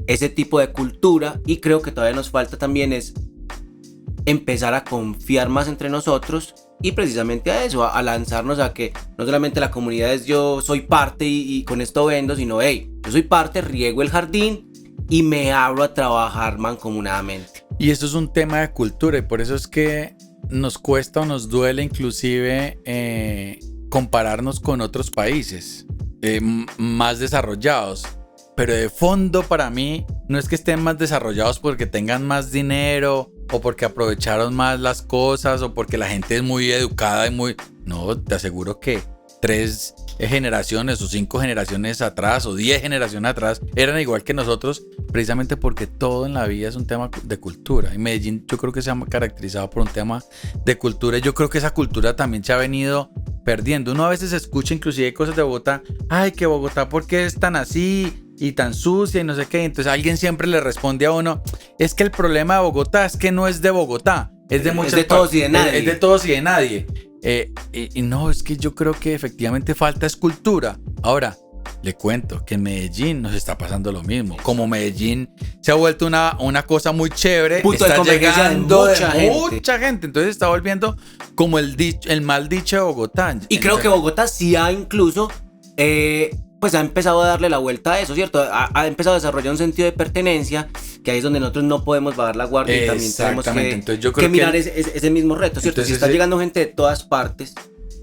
S1: ese tipo de cultura. Y creo que todavía nos falta también es empezar a confiar más entre nosotros y precisamente a eso, a lanzarnos a que no solamente la comunidad es yo soy parte y con esto vendo, sino hey, yo soy parte, riego el jardín y me abro a trabajar mancomunadamente.
S2: Y eso es un tema de cultura y por eso es que nos cuesta o nos duele inclusive compararnos con otros países más desarrollados. Pero de fondo para mí no es que estén más desarrollados porque tengan más dinero o porque aprovecharon más las cosas o porque la gente es muy educada y muy... No, te aseguro que 3 generaciones o 5 generaciones atrás o 10 generaciones atrás eran igual que nosotros, precisamente porque todo en la vida es un tema de cultura. Y Medellín yo creo que se ha caracterizado por un tema de cultura y yo creo que esa cultura también se ha venido perdiendo. Uno a veces escucha inclusive cosas de Bogotá, ay, que Bogotá, ¿por qué es tan así y tan sucia y no sé qué? Entonces alguien siempre le responde a uno, es que el problema de Bogotá es que no es de Bogotá, es de muchas
S1: todos y de nadie.
S2: Es de todos y de nadie. Y no, es que yo creo que efectivamente falta es cultura. Ahora, le cuento que en Medellín nos está pasando lo mismo. Como Medellín se ha vuelto una cosa muy chévere, está llegando mucha gente. Entonces está volviendo como el mal dicho de Bogotá.
S1: Y creo que Bogotá sí ha incluso pues ha empezado a darle la vuelta a eso, ¿cierto? Ha empezado a desarrollar un sentido de pertenencia, que ahí es donde nosotros no podemos bajar la guardia y también tenemos que mirar ese mismo reto, ¿cierto? Si está llegando gente de todas partes,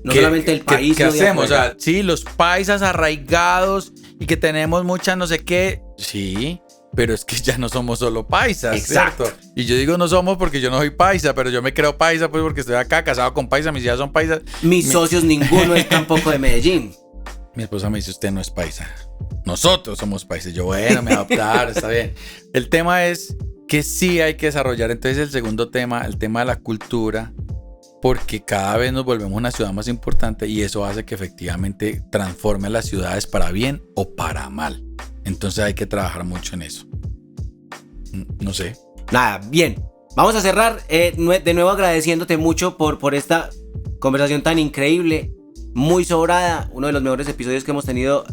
S1: no solamente del país.
S2: ¿Qué hacemos? O sea, sí, los paisas arraigados y que tenemos mucha no sé qué, sí, pero es que ya no somos solo paisas,
S1: exacto.
S2: ¿cierto? Y yo digo no somos porque yo no soy paisa, pero yo me creo paisa pues porque estoy acá casado con paisa, mis hijas son paisas.
S1: Mis socios ninguno es tampoco de Medellín.
S2: Mi esposa me dice, usted no es paisa. Nosotros somos paisas. Yo, bueno, me voy a adaptar, está bien. El tema es que sí hay que desarrollar. Entonces el segundo tema, el tema de la cultura, porque cada vez nos volvemos una ciudad más importante y eso hace que efectivamente transforme las ciudades para bien o para mal. Entonces hay que trabajar mucho en eso. No sé.
S1: Nada, bien. Vamos a cerrar de nuevo agradeciéndote mucho por esta conversación tan increíble. Muy sobrada, uno de los mejores episodios que hemos tenido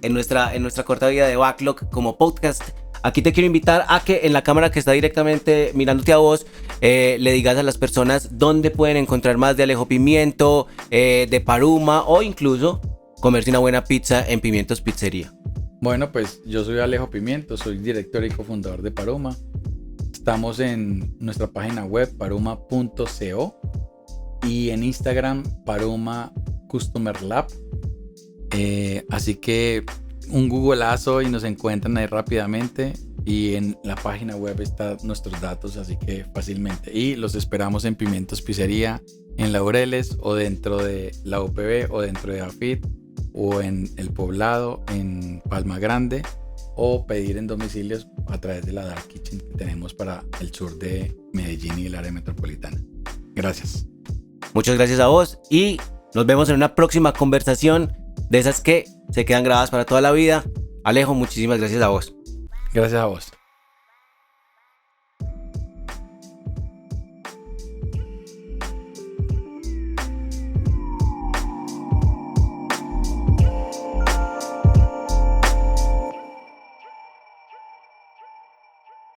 S1: en nuestra corta vida de Backlog como podcast. Aquí te quiero invitar a que en la cámara que está directamente mirándote a vos, le digas a las personas dónde pueden encontrar más de Alejo Pimiento, de Paruma o incluso comerse una buena pizza en Pimientos Pizzería.
S2: Bueno, pues yo soy Alejo Pimiento, soy director y cofundador de Paruma. Estamos en nuestra página web paruma.co y en Instagram Paruma Customer Lab. Así que un googleazo y nos encuentran ahí rápidamente y en la página web están nuestros datos, así que fácilmente. Y los esperamos en Pimientos Pizzería, en Laureles o dentro de la UPB o dentro de AFIT o en El Poblado, en Palma Grande, o pedir en domicilios a través de la Dark Kitchen que tenemos para el sur de Medellín y el área metropolitana. Gracias.
S1: Muchas gracias a vos y nos vemos en una próxima conversación de esas que se quedan grabadas para toda la vida. Alejo, muchísimas gracias a vos.
S2: Gracias a vos.